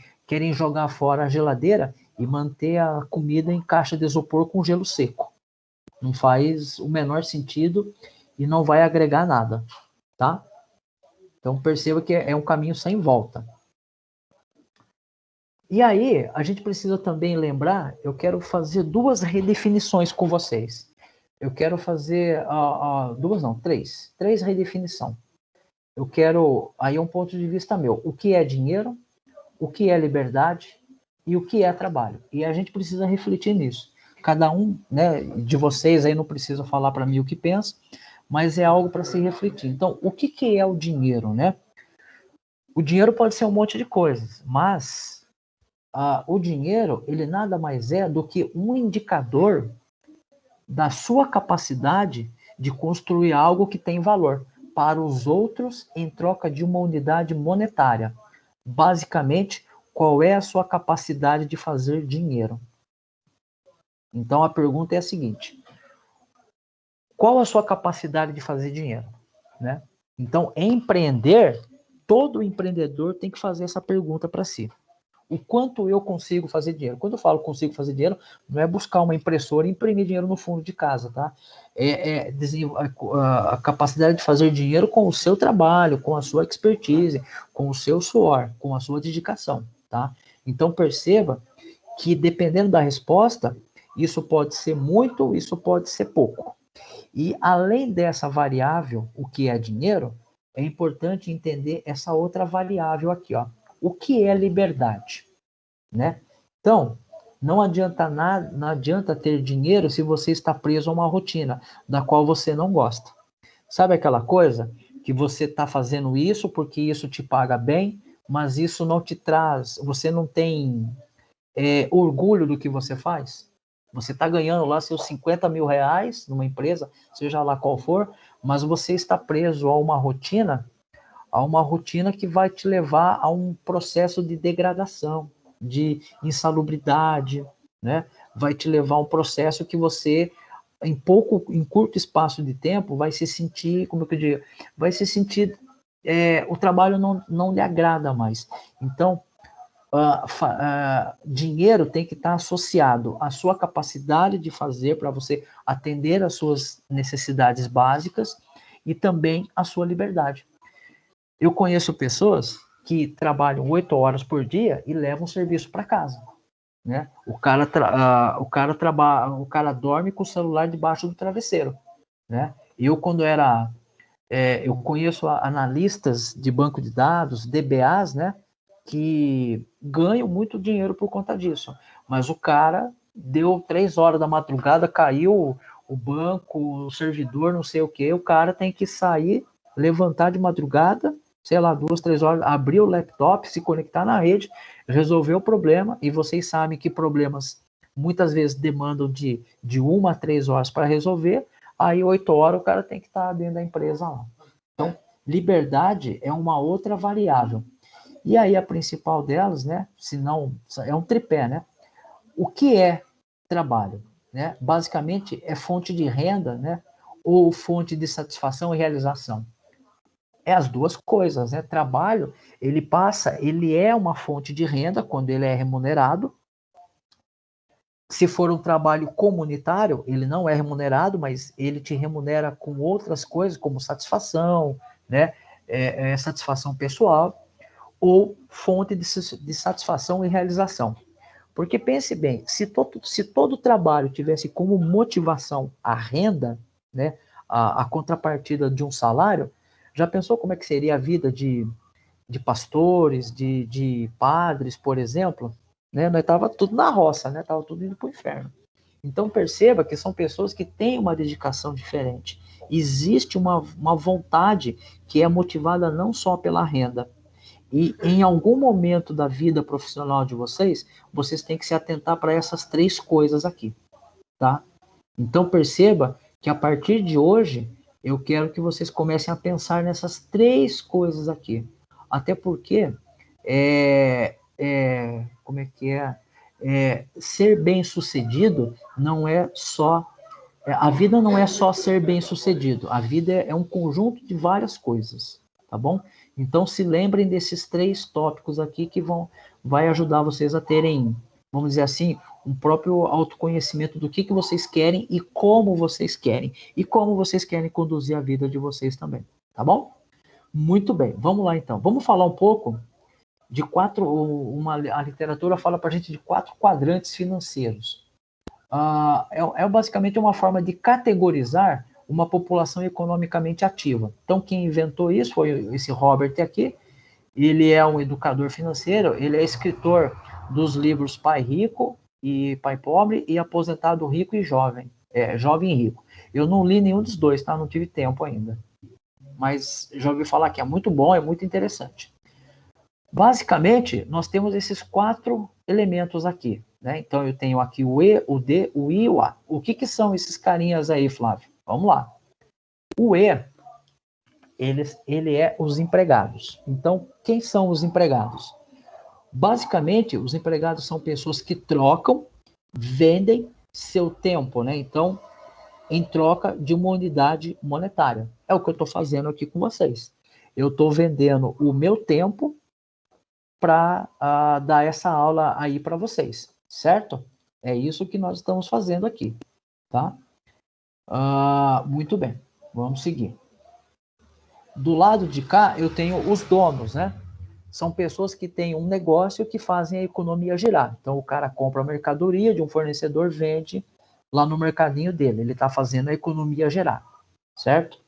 jogar fora a geladeira e manter a comida em caixa de isopor com gelo seco. Não faz o menor sentido e não vai agregar nada, tá? Então perceba que é um caminho sem volta. E aí, a gente precisa também lembrar, eu quero fazer 2 redefinições com vocês. Eu quero fazer 2, não, 3. 3 redefinições. Eu quero, aí um ponto de vista meu, o que é dinheiro, o que é liberdade e o que é trabalho. E a gente precisa refletir nisso. cada um, né, de vocês aí não precisa falar para mim o que pensa, mas é algo para se refletir. Então, o que é o dinheiro, né? O dinheiro pode ser um monte de coisas, mas o dinheiro, ele nada mais é do que um indicador da sua capacidade de construir algo que tem valor para os outros em troca de uma unidade monetária. Basicamente, qual é a sua capacidade de fazer dinheiro? Então, a pergunta é a seguinte: qual a sua capacidade de fazer dinheiro, né? Então, empreender, todo empreendedor tem que fazer essa pergunta para si. O quanto eu consigo fazer dinheiro? Quando eu falo consigo fazer dinheiro, não é buscar uma impressora e imprimir dinheiro no fundo de casa, tá? É a capacidade de fazer dinheiro com o seu trabalho, com a sua expertise, com o seu suor, com a sua dedicação, tá? Então, perceba que, dependendo da resposta, isso pode ser muito, isso pode ser pouco. E além dessa variável, o que é dinheiro, é importante entender essa outra variável aqui, ó. O que é liberdade, né? Então, não adianta nada, não adianta ter dinheiro se você está preso a uma rotina da qual você não gosta. Sabe aquela coisa que você está fazendo isso porque isso te paga bem, mas isso não te traz, você não tem orgulho do que você faz? Você está ganhando lá seus 50 mil reais numa empresa, seja lá qual for, mas você está preso a uma rotina que vai te levar a um processo de degradação, de insalubridade, né? Vai te levar a um processo que você, em curto espaço de tempo, vai se sentir, como eu digo, vai se sentir, o trabalho não lhe agrada mais. Então, dinheiro tem que estar associado à sua capacidade de fazer para você atender às suas necessidades básicas e também à sua liberdade. Eu conheço pessoas que trabalham 8 horas por dia e levam serviço para casa, né? O cara dorme com o celular debaixo do travesseiro, né? Eu conheço analistas de banco de dados, DBAs, né? Que ganham muito dinheiro por conta disso. Mas o cara deu 3 horas da madrugada, caiu o banco, o servidor, não sei o que, o cara tem que sair, levantar de madrugada, sei lá, 2, 3 horas, abrir o laptop, se conectar na rede, resolver o problema, e vocês sabem que problemas muitas vezes demandam de 1 a 3 horas para resolver, aí 8 horas o cara tem que estar dentro da empresa lá. Então, liberdade é uma outra variável. E aí a principal delas, né, se não, é um tripé, né? O que é trabalho, né? Basicamente é fonte de renda, né, ou fonte de satisfação e realização. É as duas coisas, né? Trabalho, ele é uma fonte de renda quando ele é remunerado. Se for um trabalho comunitário, ele não é remunerado, mas ele te remunera com outras coisas, como satisfação, né? Satisfação pessoal, ou fonte de satisfação e realização. Porque pense bem, se todo trabalho tivesse como motivação a renda, né, a contrapartida de um salário, já pensou como é que seria a vida de pastores, de padres, por exemplo? Né? Nós estava tudo na roça, né? Estava tudo indo para o inferno. Então perceba que são pessoas que têm uma dedicação diferente. Existe uma vontade que é motivada não só pela renda. E em algum momento da vida profissional de vocês, vocês têm que se atentar para essas 3 coisas aqui, tá? Então perceba que a partir de hoje, eu quero que vocês comecem a pensar nessas 3 coisas aqui. Até porque, como é que ser bem sucedido não é só... a vida não é só ser bem sucedido. A vida é um conjunto de várias coisas, tá bom? Então se lembrem desses 3 tópicos aqui que vai ajudar vocês a terem, vamos dizer assim, um próprio autoconhecimento do que vocês querem e como vocês querem. E como vocês querem conduzir a vida de vocês também, tá bom? Muito bem, vamos lá então. Vamos falar um pouco de a literatura fala para a gente de 4 quadrantes financeiros. Basicamente uma forma de categorizar uma população economicamente ativa. Então, quem inventou isso foi esse Robert aqui. Ele é um educador financeiro, ele é escritor dos livros Pai Rico, e pai pobre, e aposentado rico e jovem. Jovem e rico. Eu não li nenhum dos dois, tá? Não tive tempo ainda. Mas já ouvi falar que é muito bom, é muito interessante. Basicamente, nós temos esses 4 elementos aqui, né? Então, eu tenho aqui o E, o D, o I e o A. O que são esses carinhas aí, Flávio? Vamos lá. O E, ele é os empregados. Então, quem são os empregados? Basicamente, os empregados são pessoas que trocam, vendem seu tempo, né? Então, em troca de uma unidade monetária. É o que eu estou fazendo aqui com vocês. Eu estou vendendo o meu tempo para dar essa aula aí para vocês, certo? É isso que nós estamos fazendo aqui, tá? Muito bem, vamos seguir. Do lado de cá, eu tenho os donos, né? São pessoas que têm um negócio que fazem a economia girar. Então, o cara compra a mercadoria de um fornecedor, vende lá no mercadinho dele. Ele está fazendo a economia girar, certo?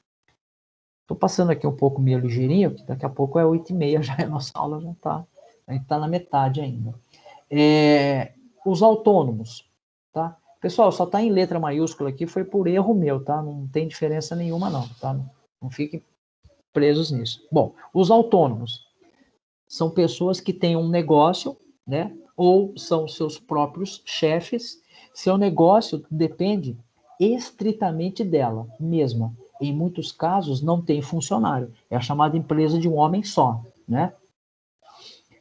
Estou passando aqui um pouco meio ligeirinho, que daqui a pouco é 8h30, já a nossa aula já está. A gente está na metade ainda. Os autônomos, tá? Pessoal, só está em letra maiúscula aqui, foi por erro meu, tá? Não tem diferença nenhuma não, tá? Não fiquem presos nisso. Bom, os autônomos são pessoas que têm um negócio, né? Ou são seus próprios chefes. Seu negócio depende estritamente dela mesma. Em muitos casos, não tem funcionário. É a chamada empresa de um homem só, né?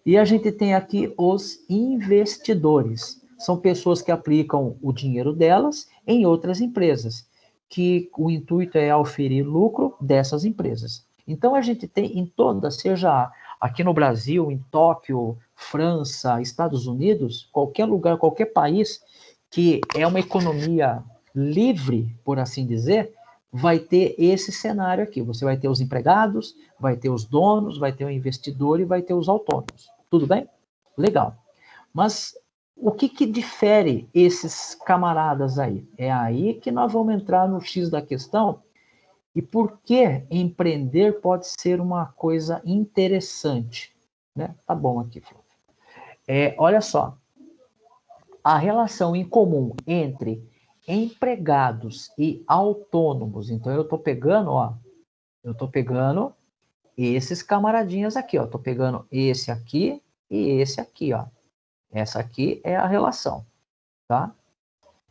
E a gente tem aqui os investidores. São pessoas que aplicam o dinheiro delas em outras empresas, que o intuito é auferir lucro dessas empresas. Então, a gente tem em todas, seja aqui no Brasil, em Tóquio, França, Estados Unidos, qualquer lugar, qualquer país que é uma economia livre, por assim dizer, vai ter esse cenário aqui. Você vai ter os empregados, vai ter os donos, vai ter o investidor e vai ter os autônomos. Tudo bem? Legal. Mas o que difere esses camaradas aí? É aí que nós vamos entrar no X da questão. E por que empreender pode ser uma coisa interessante? Né? Tá bom aqui, Flávio. Olha só. A relação em comum entre empregados e autônomos. Então, eu estou pegando esses camaradinhas aqui, ó. Estou pegando esse aqui e esse aqui, ó. Essa aqui é a relação, tá?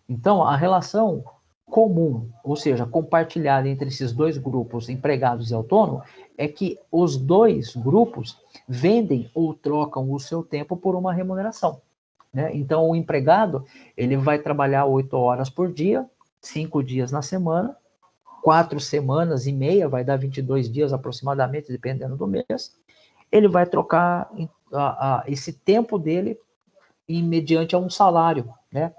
Então, a relação comum, ou seja, compartilhada entre esses dois grupos, empregados e autônomos, é que os dois grupos vendem ou trocam o seu tempo por uma remuneração, né? Então, o empregado, ele vai trabalhar 8 horas por dia, 5 dias na semana, 4 semanas e meia, vai dar 22 dias aproximadamente, dependendo do mês. Ele vai trocar esse tempo dele mediante a um salário, né?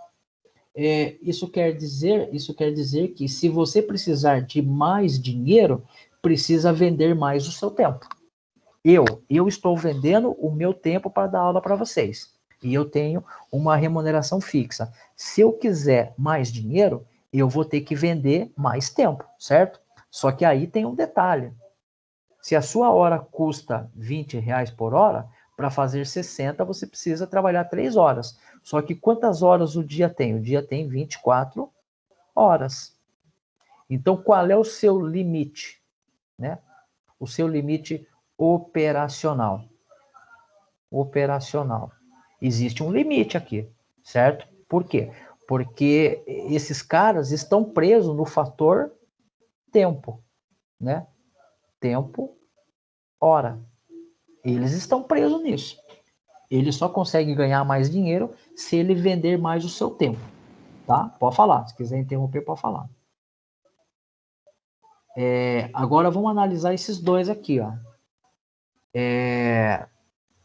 Isso quer dizer que se você precisar de mais dinheiro, precisa vender mais o seu tempo. Eu estou vendendo o meu tempo para dar aula para vocês. E eu tenho uma remuneração fixa. Se eu quiser mais dinheiro, eu vou ter que vender mais tempo, certo? Só que aí tem um detalhe. Se a sua hora custa R$20 por hora, para fazer 60, você precisa trabalhar 3 horas. Só que quantas horas o dia tem? O dia tem 24 horas. Então, qual é o seu limite? Né? O seu limite operacional. Operacional. Existe um limite aqui, certo? Por quê? Porque esses caras estão presos no fator tempo, né? Tempo, hora. Eles estão presos nisso. Ele só consegue ganhar mais dinheiro se ele vender mais o seu tempo, tá? Pode falar, se quiser interromper, pode falar. Agora vamos analisar esses dois aqui, ó.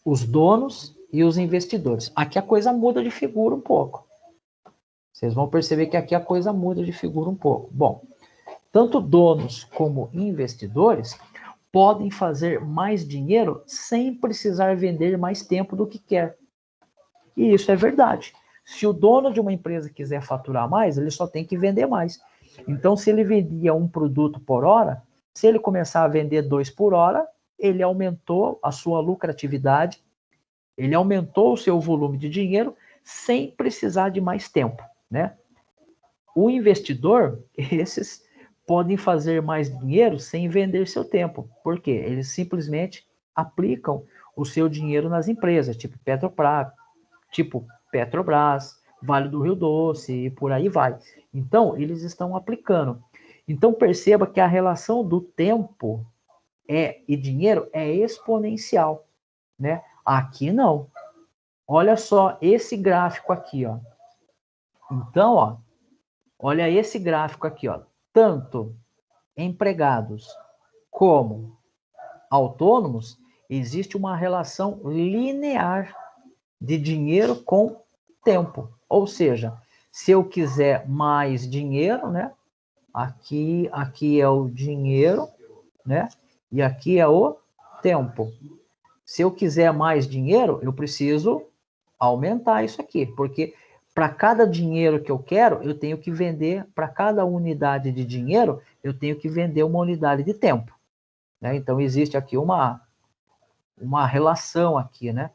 Os donos e os investidores. Aqui a coisa muda de figura um pouco. Vocês vão perceber que aqui a coisa muda de figura um pouco. Bom, tanto donos como investidores podem fazer mais dinheiro sem precisar vender mais tempo do que quer. E isso é verdade. Se o dono de uma empresa quiser faturar mais, ele só tem que vender mais. Então, se ele vendia um produto por hora, se ele começar a vender 2 por hora, ele aumentou a sua lucratividade, ele aumentou o seu volume de dinheiro sem precisar de mais tempo, né? O investidor, esses podem fazer mais dinheiro sem vender seu tempo. Por quê? Eles simplesmente aplicam o seu dinheiro nas empresas, tipo Petrobras, Vale do Rio Doce e por aí vai. Então, eles estão aplicando. Então, perceba que a relação do tempo e dinheiro é exponencial, né? Aqui não. Olha só esse gráfico aqui, ó. Então, ó, olha esse gráfico aqui, ó. Tanto empregados como autônomos, existe uma relação linear de dinheiro com tempo. Ou seja, se eu quiser mais dinheiro, né? Aqui é o dinheiro, né? E aqui é o tempo. Se eu quiser mais dinheiro, eu preciso aumentar isso aqui, porque para cada dinheiro que eu quero, eu tenho que vender, para cada unidade de dinheiro, eu tenho que vender uma unidade de tempo, né? Então, existe aqui uma relação aqui, né?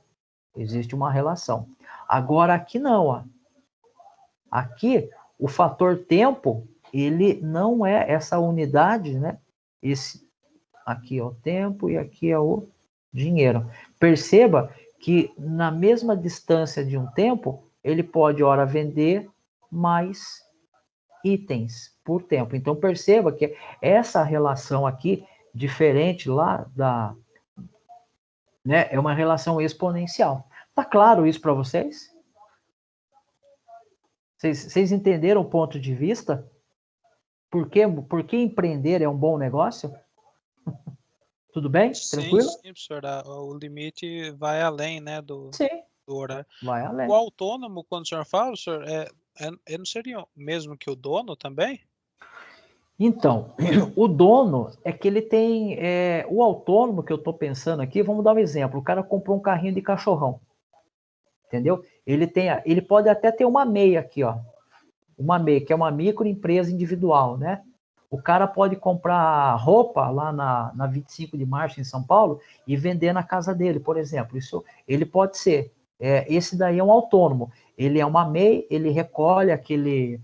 Existe uma relação. Agora, aqui não, ó. Aqui, o fator tempo, ele não é essa unidade, né? Esse aqui é o tempo e aqui é o dinheiro. Perceba que na mesma distância de um tempo, ele pode, ora, vender mais itens por tempo. Então, perceba que essa relação aqui, diferente lá né, é uma relação exponencial. Tá claro isso para vocês? Vocês entenderam o ponto de vista? Por que empreender é um bom negócio? Tudo bem? Sim, Tranquilo? sim, professor. O limite vai além, né, do Sim, horário. vai O além. autônomo, quando o senhor fala, professor, não seria o mesmo que o dono também? Então, o dono é que ele tem. O autônomo que eu estou pensando aqui, vamos dar um exemplo. O cara comprou um carrinho de cachorrão. Entendeu? Ele pode até ter uma MEI aqui, ó. Uma MEI, que é uma microempresa individual, né? O cara pode comprar roupa lá na 25 de março em São Paulo e vender na casa dele, por exemplo. Isso ele pode ser. Esse daí é um autônomo. Ele é uma MEI, ele recolhe aquele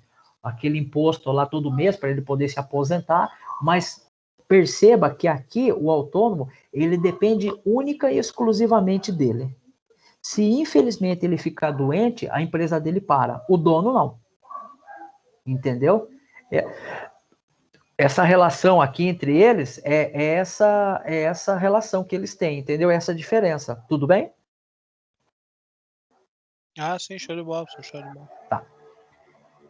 imposto lá todo mês para ele poder se aposentar, mas perceba que aqui o autônomo ele depende única e exclusivamente dele. Se infelizmente ele ficar doente, a empresa dele para. O dono não. Entendeu? Essa relação aqui entre eles é essa relação que eles têm, entendeu? Essa diferença. Tudo bem? Ah, sim, show de bola, professor, show de bola. Tá.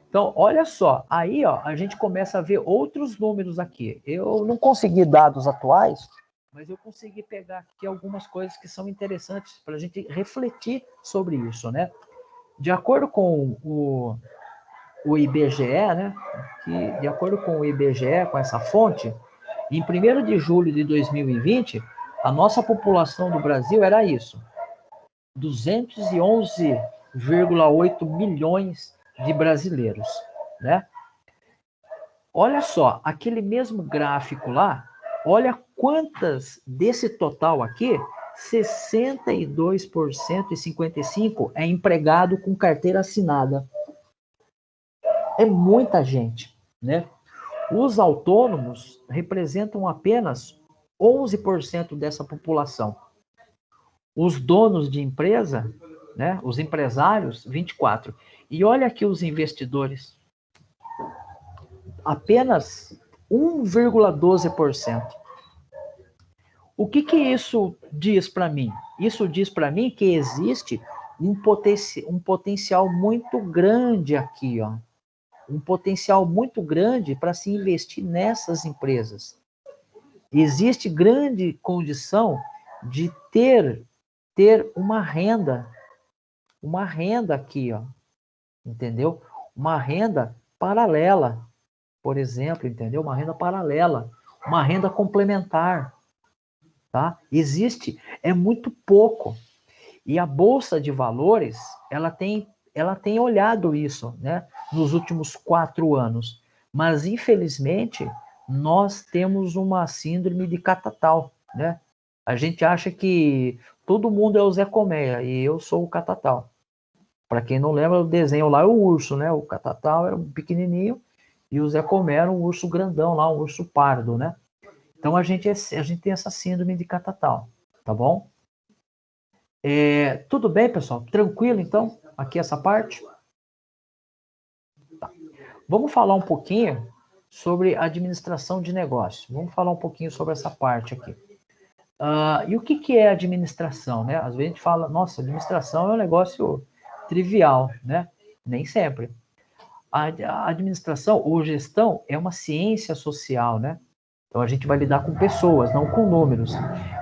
Então, olha só, aí ó, a gente começa a ver outros números aqui. Eu não consegui dados atuais, mas eu consegui pegar aqui algumas coisas que são interessantes para a gente refletir sobre isso, né? De acordo com o IBGE, né? Que, de acordo com o IBGE, com essa fonte, em 1º de julho de 2020, a nossa população do Brasil era isso: 211,8 milhões de brasileiros, né? Olha só, aquele mesmo gráfico lá, olha quantas desse total aqui, 62% e 55% é empregado com carteira assinada. É muita gente, né? Os autônomos representam apenas 11% dessa população. Os donos de empresa, né, os empresários, 24%. E olha aqui os investidores, apenas 1,12%. O que isso diz para mim? Isso diz para mim que existe um potencial muito grande aqui, ó. Um potencial muito grande para se investir nessas empresas. Existe grande condição de ter uma renda aqui, ó, entendeu? Uma renda paralela, por exemplo, entendeu? Uma renda paralela, uma renda complementar, tá? Existe, é muito pouco. E a Bolsa de Valores, ela tem olhado isso, né, nos últimos 4 anos. Mas, infelizmente, nós temos uma síndrome de catatal, né? A gente acha que todo mundo é o Zé Colmeia e eu sou o catatal. Para quem não lembra, o desenho lá é o urso, né? O Catatal era um pequenininho e o Zé Comé era um urso grandão lá, um urso pardo, né? Então a gente tem essa síndrome de Catatal, tá bom? Tudo bem, pessoal? Tranquilo, então? Aqui essa parte? Tá. Vamos falar um pouquinho sobre administração de negócio. Vamos falar um pouquinho sobre essa parte aqui. E o que é administração, né? Às vezes a gente fala, nossa, administração é um negócio trivial, né? Nem sempre. A administração ou gestão é uma ciência social, né? Então a gente vai lidar com pessoas, não com números,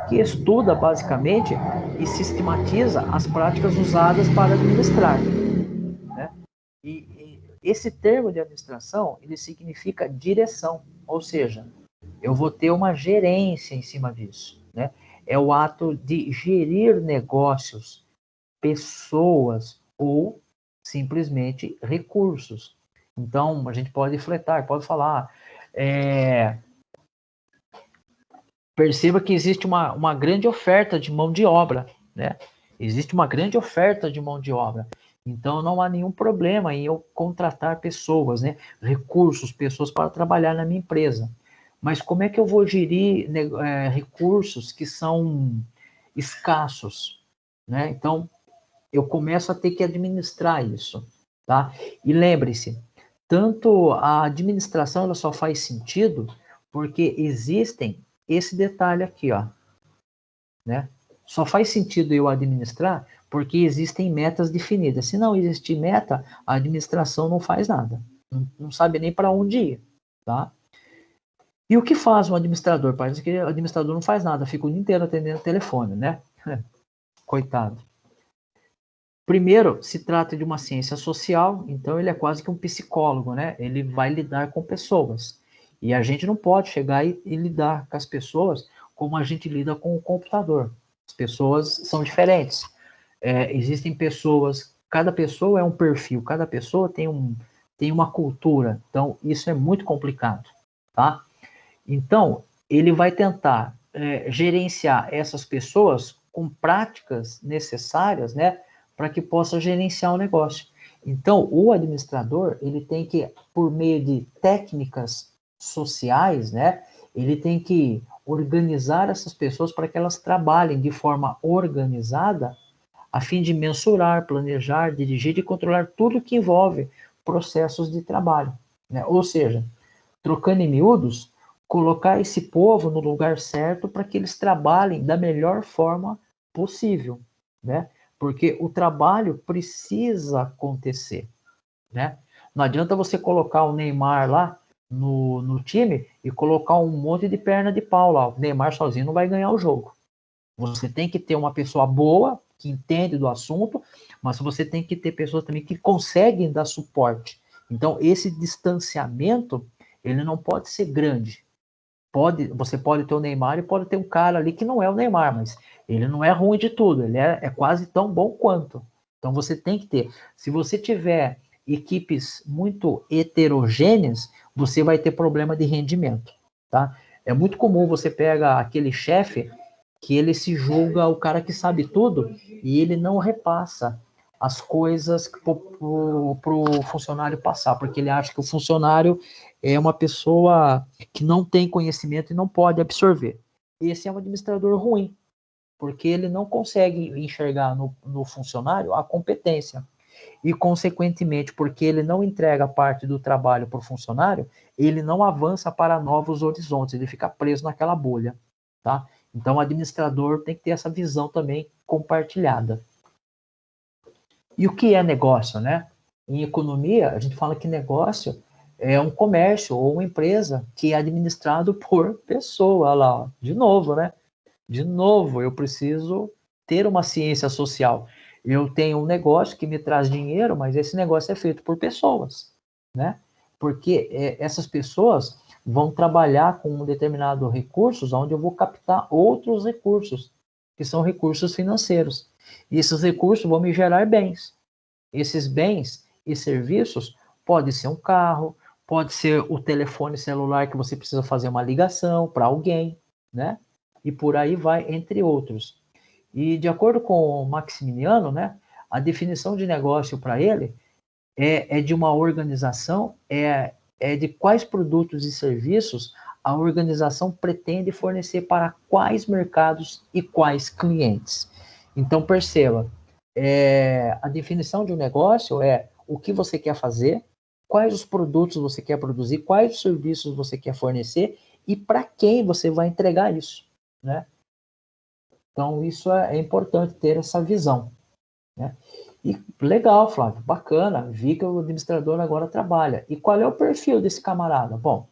que estuda basicamente e sistematiza as práticas usadas para administrar, né? E esse termo de administração, ele significa direção, ou seja, eu vou ter uma gerência em cima disso, né? É o ato de gerir negócios, pessoas ou simplesmente recursos. Então, a gente pode fletar, pode falar. Perceba que existe uma grande oferta de mão de obra, né? Existe uma grande oferta de mão de obra. Então, não há nenhum problema em eu contratar pessoas, né? Recursos, pessoas para trabalhar na minha empresa. Mas como é que eu vou gerir recursos que são escassos, né? Então, eu começo a ter que administrar isso, tá? E lembre-se, tanto a administração ela só faz sentido porque existem esse detalhe aqui, ó, né? Só faz sentido eu administrar porque existem metas definidas. Se não existir meta, a administração não faz nada. Não sabe nem para onde ir, tá? E o que faz um administrador? Parece que o administrador não faz nada, fica o dia inteiro atendendo o telefone, né? Coitado. Primeiro, se trata de uma ciência social, então ele é quase que um psicólogo, né? Ele vai lidar com pessoas. E a gente não pode chegar e lidar com as pessoas como a gente lida com o computador. As pessoas são diferentes. Existem pessoas, cada pessoa é um perfil, cada pessoa tem uma cultura. Então, isso é muito complicado, tá? Então, ele vai tentar gerenciar essas pessoas com práticas necessárias, né, para que possa gerenciar o negócio. Então, o administrador, ele tem que, por meio de técnicas sociais, né, ele tem que organizar essas pessoas para que elas trabalhem de forma organizada, a fim de mensurar, planejar, dirigir e controlar tudo que envolve processos de trabalho, né? Ou seja, trocando em miúdos, colocar esse povo no lugar certo para que eles trabalhem da melhor forma possível, né? Porque o trabalho precisa acontecer, né? Não adianta você colocar o Neymar lá no time e colocar um monte de perna de pau lá. O Neymar sozinho não vai ganhar o jogo. Você tem que ter uma pessoa boa, que entende do assunto, mas você tem que ter pessoas também que conseguem dar suporte. Então, esse distanciamento, ele não pode ser grande. Você pode ter o Neymar e pode ter um cara ali que não é o Neymar, mas ele não é ruim de tudo, ele é quase tão bom quanto. Então, você tem que ter. Se você tiver equipes muito heterogêneas, você vai ter problema de rendimento, tá? É muito comum você pega aquele chefe que ele se julga o cara que sabe tudo e ele não repassa as coisas para o funcionário passar, porque ele acha que o funcionário é uma pessoa que não tem conhecimento e não pode absorver. Esse é um administrador ruim, porque ele não consegue enxergar no funcionário a competência. E, consequentemente, porque ele não entrega parte do trabalho para o funcionário, ele não avança para novos horizontes, ele fica preso naquela bolha, tá? Então, o administrador tem que ter essa visão também compartilhada. E o que é negócio, né? Em economia, a gente fala que negócio é um comércio ou uma empresa que é administrado por pessoa. Olha lá, ó. De novo, né? De novo, eu preciso ter uma ciência social. Eu tenho um negócio que me traz dinheiro, mas esse negócio é feito por pessoas, né? Porque essas pessoas vão trabalhar com um determinado recursos, onde eu vou captar outros recursos, que são recursos financeiros. E esses recursos vão me gerar bens. Esses bens e serviços pode ser um carro, pode ser o telefone celular que você precisa fazer uma ligação para alguém, né? E por aí vai, entre outros. E de acordo com o Maximiano, né, A definição de negócio para ele é de uma organização, é de quais produtos e serviços a organização pretende fornecer para quais mercados e quais clientes. Então, perceba, a definição de um negócio é o que você quer fazer, quais os produtos você quer produzir, quais os serviços você quer fornecer e para quem você vai entregar isso, né? Então, isso é importante ter essa visão, né? E legal, Flávio, bacana, vi que o administrador agora trabalha. E qual é o perfil desse camarada? Bom,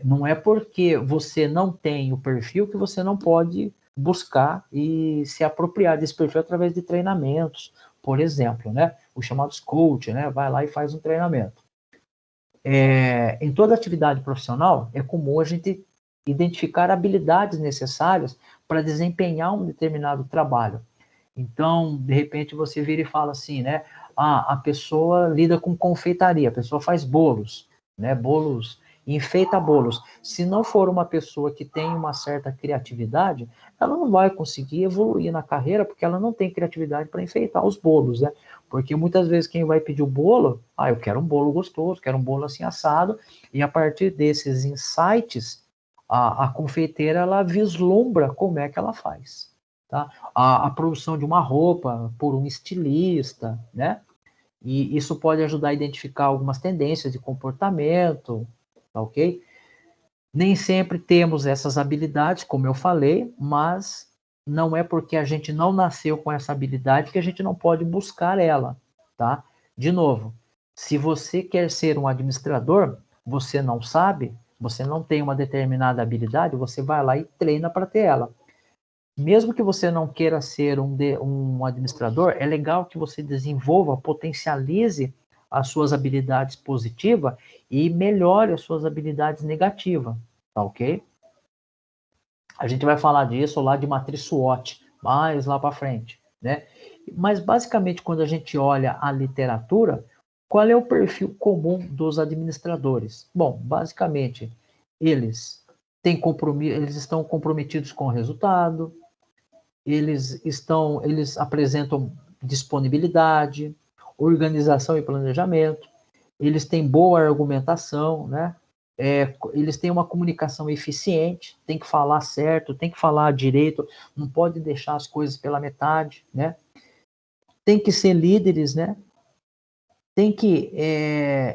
não é porque você não tem o perfil que você não pode buscar e se apropriar desse perfil através de treinamentos, por exemplo, né? Os chamados coach, né? Vai lá e faz um treinamento. Em toda atividade profissional, é comum a gente identificar habilidades necessárias para desempenhar um determinado trabalho. Então, de repente, você vira e fala assim, né? A pessoa lida com confeitaria, a pessoa faz bolos, né? Bolos, enfeita bolos. Se não for uma pessoa que tem uma certa criatividade, ela não vai conseguir evoluir na carreira, porque ela não tem criatividade para enfeitar os bolos, né? Porque muitas vezes quem vai pedir o bolo, eu quero um bolo gostoso, quero um bolo assim assado, e a partir desses insights, a confeiteira, ela vislumbra como é que ela faz. Tá? A produção de uma roupa por um estilista, né? E isso pode ajudar a identificar algumas tendências de comportamento, tá ok? Nem sempre temos essas habilidades, como eu falei, mas não é porque a gente não nasceu com essa habilidade que a gente não pode buscar ela, tá? De novo, se você quer ser um administrador, você não sabe, você não tem uma determinada habilidade, você vai lá e treina para ter ela. Mesmo que você não queira ser um administrador, é legal que você desenvolva, potencialize as suas habilidades positivas e melhore as suas habilidades negativas, tá ok? A gente vai falar disso lá de matriz SWOT, mais lá para frente, né? Mas basicamente, quando a gente olha a literatura, qual é o perfil comum dos administradores? Bom, basicamente, eles estão comprometidos com o resultado, eles apresentam disponibilidade, organização e planejamento, eles têm boa argumentação, né? Eles têm uma comunicação eficiente, tem que falar certo, tem que falar direito, não pode deixar as coisas pela metade, né? Tem que ser líderes, né? Tem que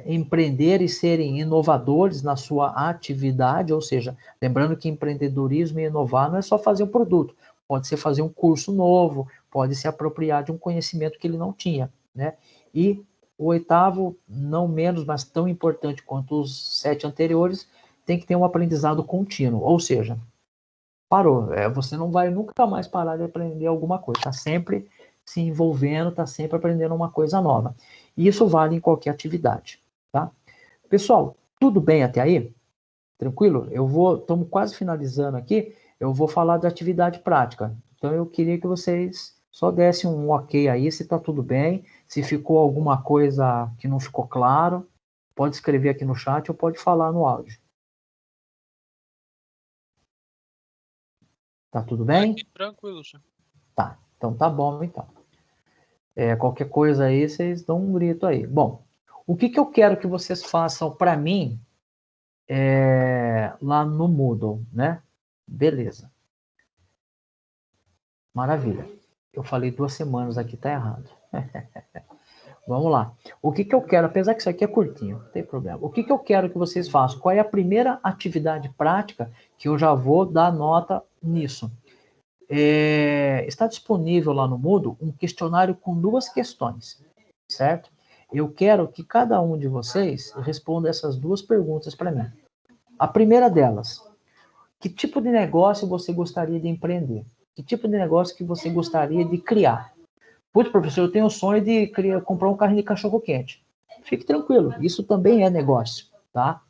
empreender e serem inovadores na sua atividade, ou seja, lembrando que empreendedorismo e inovar não é só fazer um produto, pode ser fazer um curso novo, pode se apropriar de um conhecimento que ele não tinha, né? E o oitavo, não menos, mas tão importante quanto os 7 anteriores, tem que ter um aprendizado contínuo, ou seja, parou, você não vai nunca mais parar de aprender alguma coisa, está sempre se envolvendo, está sempre aprendendo uma coisa nova. E isso vale em qualquer atividade, tá? Pessoal, tudo bem até aí? Tranquilo? Estamos quase finalizando aqui, eu vou falar da atividade prática. Então eu queria que vocês só dessem um ok aí, se está tudo bem, se ficou alguma coisa que não ficou claro, pode escrever aqui no chat ou pode falar no áudio. Tá tudo bem? Aqui, tranquilo, senhor. Tá, então tá bom então. Qualquer coisa aí, vocês dão um grito aí. Bom, o que eu quero que vocês façam para mim lá no Moodle, né? Beleza. Maravilha. Eu falei 2 semanas aqui, tá errado. Vamos lá. O que eu quero, apesar que isso aqui é curtinho, não tem problema. O que eu quero que vocês façam? Qual é a primeira atividade prática que eu já vou dar nota nisso? Está disponível lá no Moodle um questionário com 2 questões, certo? Eu quero que cada um de vocês responda essas 2 perguntas para mim. A primeira delas, que tipo de negócio você gostaria de empreender? Que tipo de negócio que você gostaria de criar? Putz, professor, eu tenho o sonho de comprar um carrinho de cachorro-quente. Fique tranquilo, isso também é negócio, tá?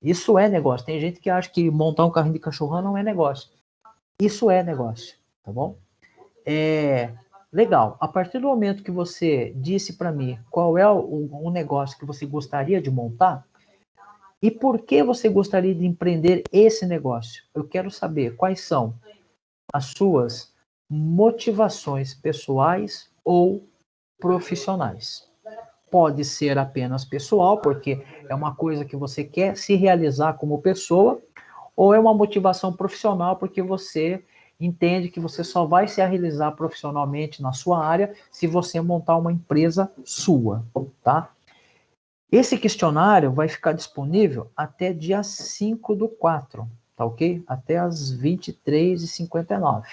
Isso é negócio. Tem gente que acha que montar um carrinho de cachorrão não é negócio. Isso é negócio, tá bom? Legal. A partir do momento que você disse para mim qual é o negócio que você gostaria de montar e por que você gostaria de empreender esse negócio, eu quero saber quais são as suas motivações pessoais ou profissionais. Pode ser apenas pessoal, porque é uma coisa que você quer se realizar como pessoa, ou é uma motivação profissional, porque você entende que você só vai se realizar profissionalmente na sua área se você montar uma empresa sua, tá? Esse questionário vai ficar disponível até dia 5/4, tá ok? Até às 23h59,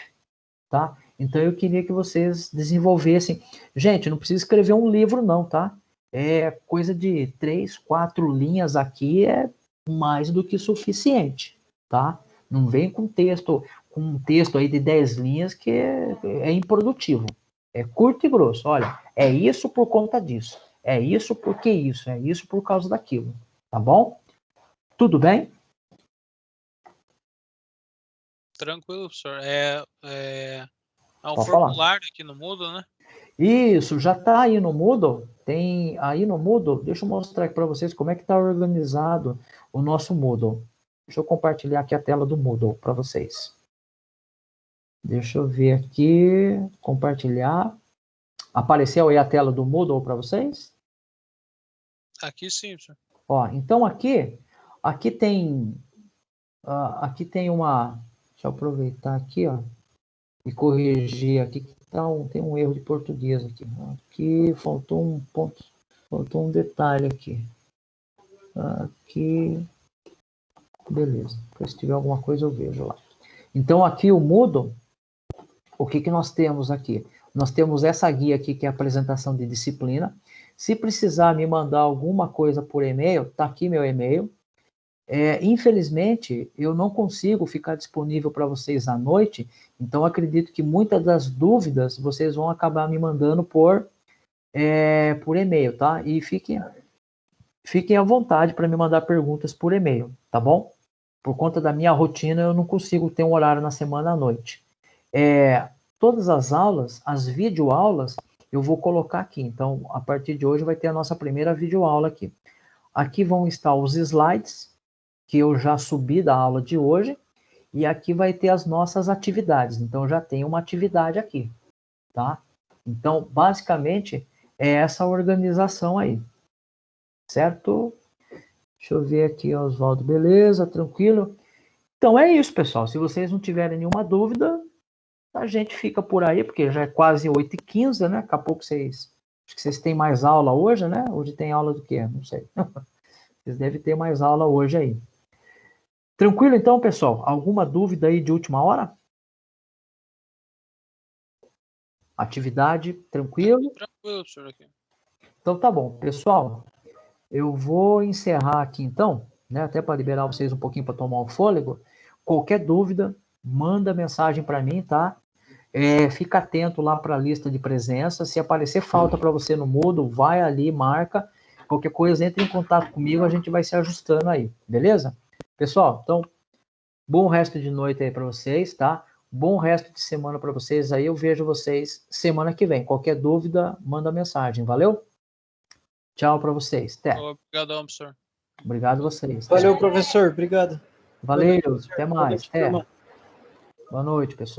tá? Então eu queria que vocês desenvolvessem. Gente, não precisa escrever um livro não, tá? É coisa de 3, 4 linhas aqui, é mais do que suficiente, tá? Não vem com um texto aí de 10 linhas que é improdutivo. É curto e grosso. Olha, é isso por conta disso. É isso porque isso. É isso por causa daquilo. Tá bom? Tudo bem? Tranquilo, professor. É um Pode formulário falar. aqui no Moodle, né? Isso, já está aí no Moodle? Tem aí no Moodle? Deixa eu mostrar aqui para vocês como é que está organizado o nosso Moodle. Deixa eu compartilhar aqui a tela do Moodle para vocês. Deixa eu ver aqui, compartilhar. Apareceu aí a tela do Moodle para vocês? Aqui sim, professor. Ó, então aqui tem uma. Deixa eu aproveitar aqui, ó, e corrigir aqui que tem um erro de português aqui. Aqui faltou um ponto, faltou um detalhe aqui. Aqui, beleza. Se tiver alguma coisa eu vejo lá. Então aqui o Moodle, o que nós temos aqui? Nós temos essa guia aqui que é a apresentação de disciplina. Se precisar me mandar alguma coisa por e-mail, tá aqui meu e-mail. Infelizmente, eu não consigo ficar disponível para vocês à noite, então acredito que muitas das dúvidas vocês vão acabar me mandando por e-mail, tá? E fiquem à vontade para me mandar perguntas por e-mail, tá bom? Por conta da minha rotina, eu não consigo ter um horário na semana à noite. Todas as aulas, as videoaulas, eu vou colocar aqui. Então, a partir de hoje vai ter a nossa primeira videoaula aqui. Aqui vão estar os slides, que eu já subi da aula de hoje, e aqui vai ter as nossas atividades. Então, já tem uma atividade aqui, tá? Então, basicamente, é essa organização aí, certo? Deixa eu ver aqui, Oswaldo, beleza, tranquilo? Então, é isso, pessoal. Se vocês não tiverem nenhuma dúvida, a gente fica por aí, porque já é quase 8h15, né? Daqui a pouco acho que vocês têm mais aula hoje, né? Hoje tem aula do quê? Não sei. Vocês devem ter mais aula hoje aí. Tranquilo então, pessoal? Alguma dúvida aí de última hora? Atividade, tranquilo? Tranquilo, professor, aqui. Então tá bom. Pessoal, eu vou encerrar aqui então, né? Até para liberar vocês um pouquinho para tomar um fôlego. Qualquer dúvida, manda mensagem para mim, tá? Fica atento lá para a lista de presença. Se aparecer falta para você no Moodle, vai ali, marca. Qualquer coisa, entre em contato comigo, a gente vai se ajustando aí, beleza? Pessoal, então, bom resto de noite aí para vocês, tá? Bom resto de semana para vocês aí. Eu vejo vocês semana que vem. Qualquer dúvida, manda mensagem. Valeu? Tchau para vocês. Até. Obrigadão, professor. Obrigado a vocês. Valeu, professor. Obrigado. Valeu. Noite, Até mais. Boa noite, Boa noite, pessoal.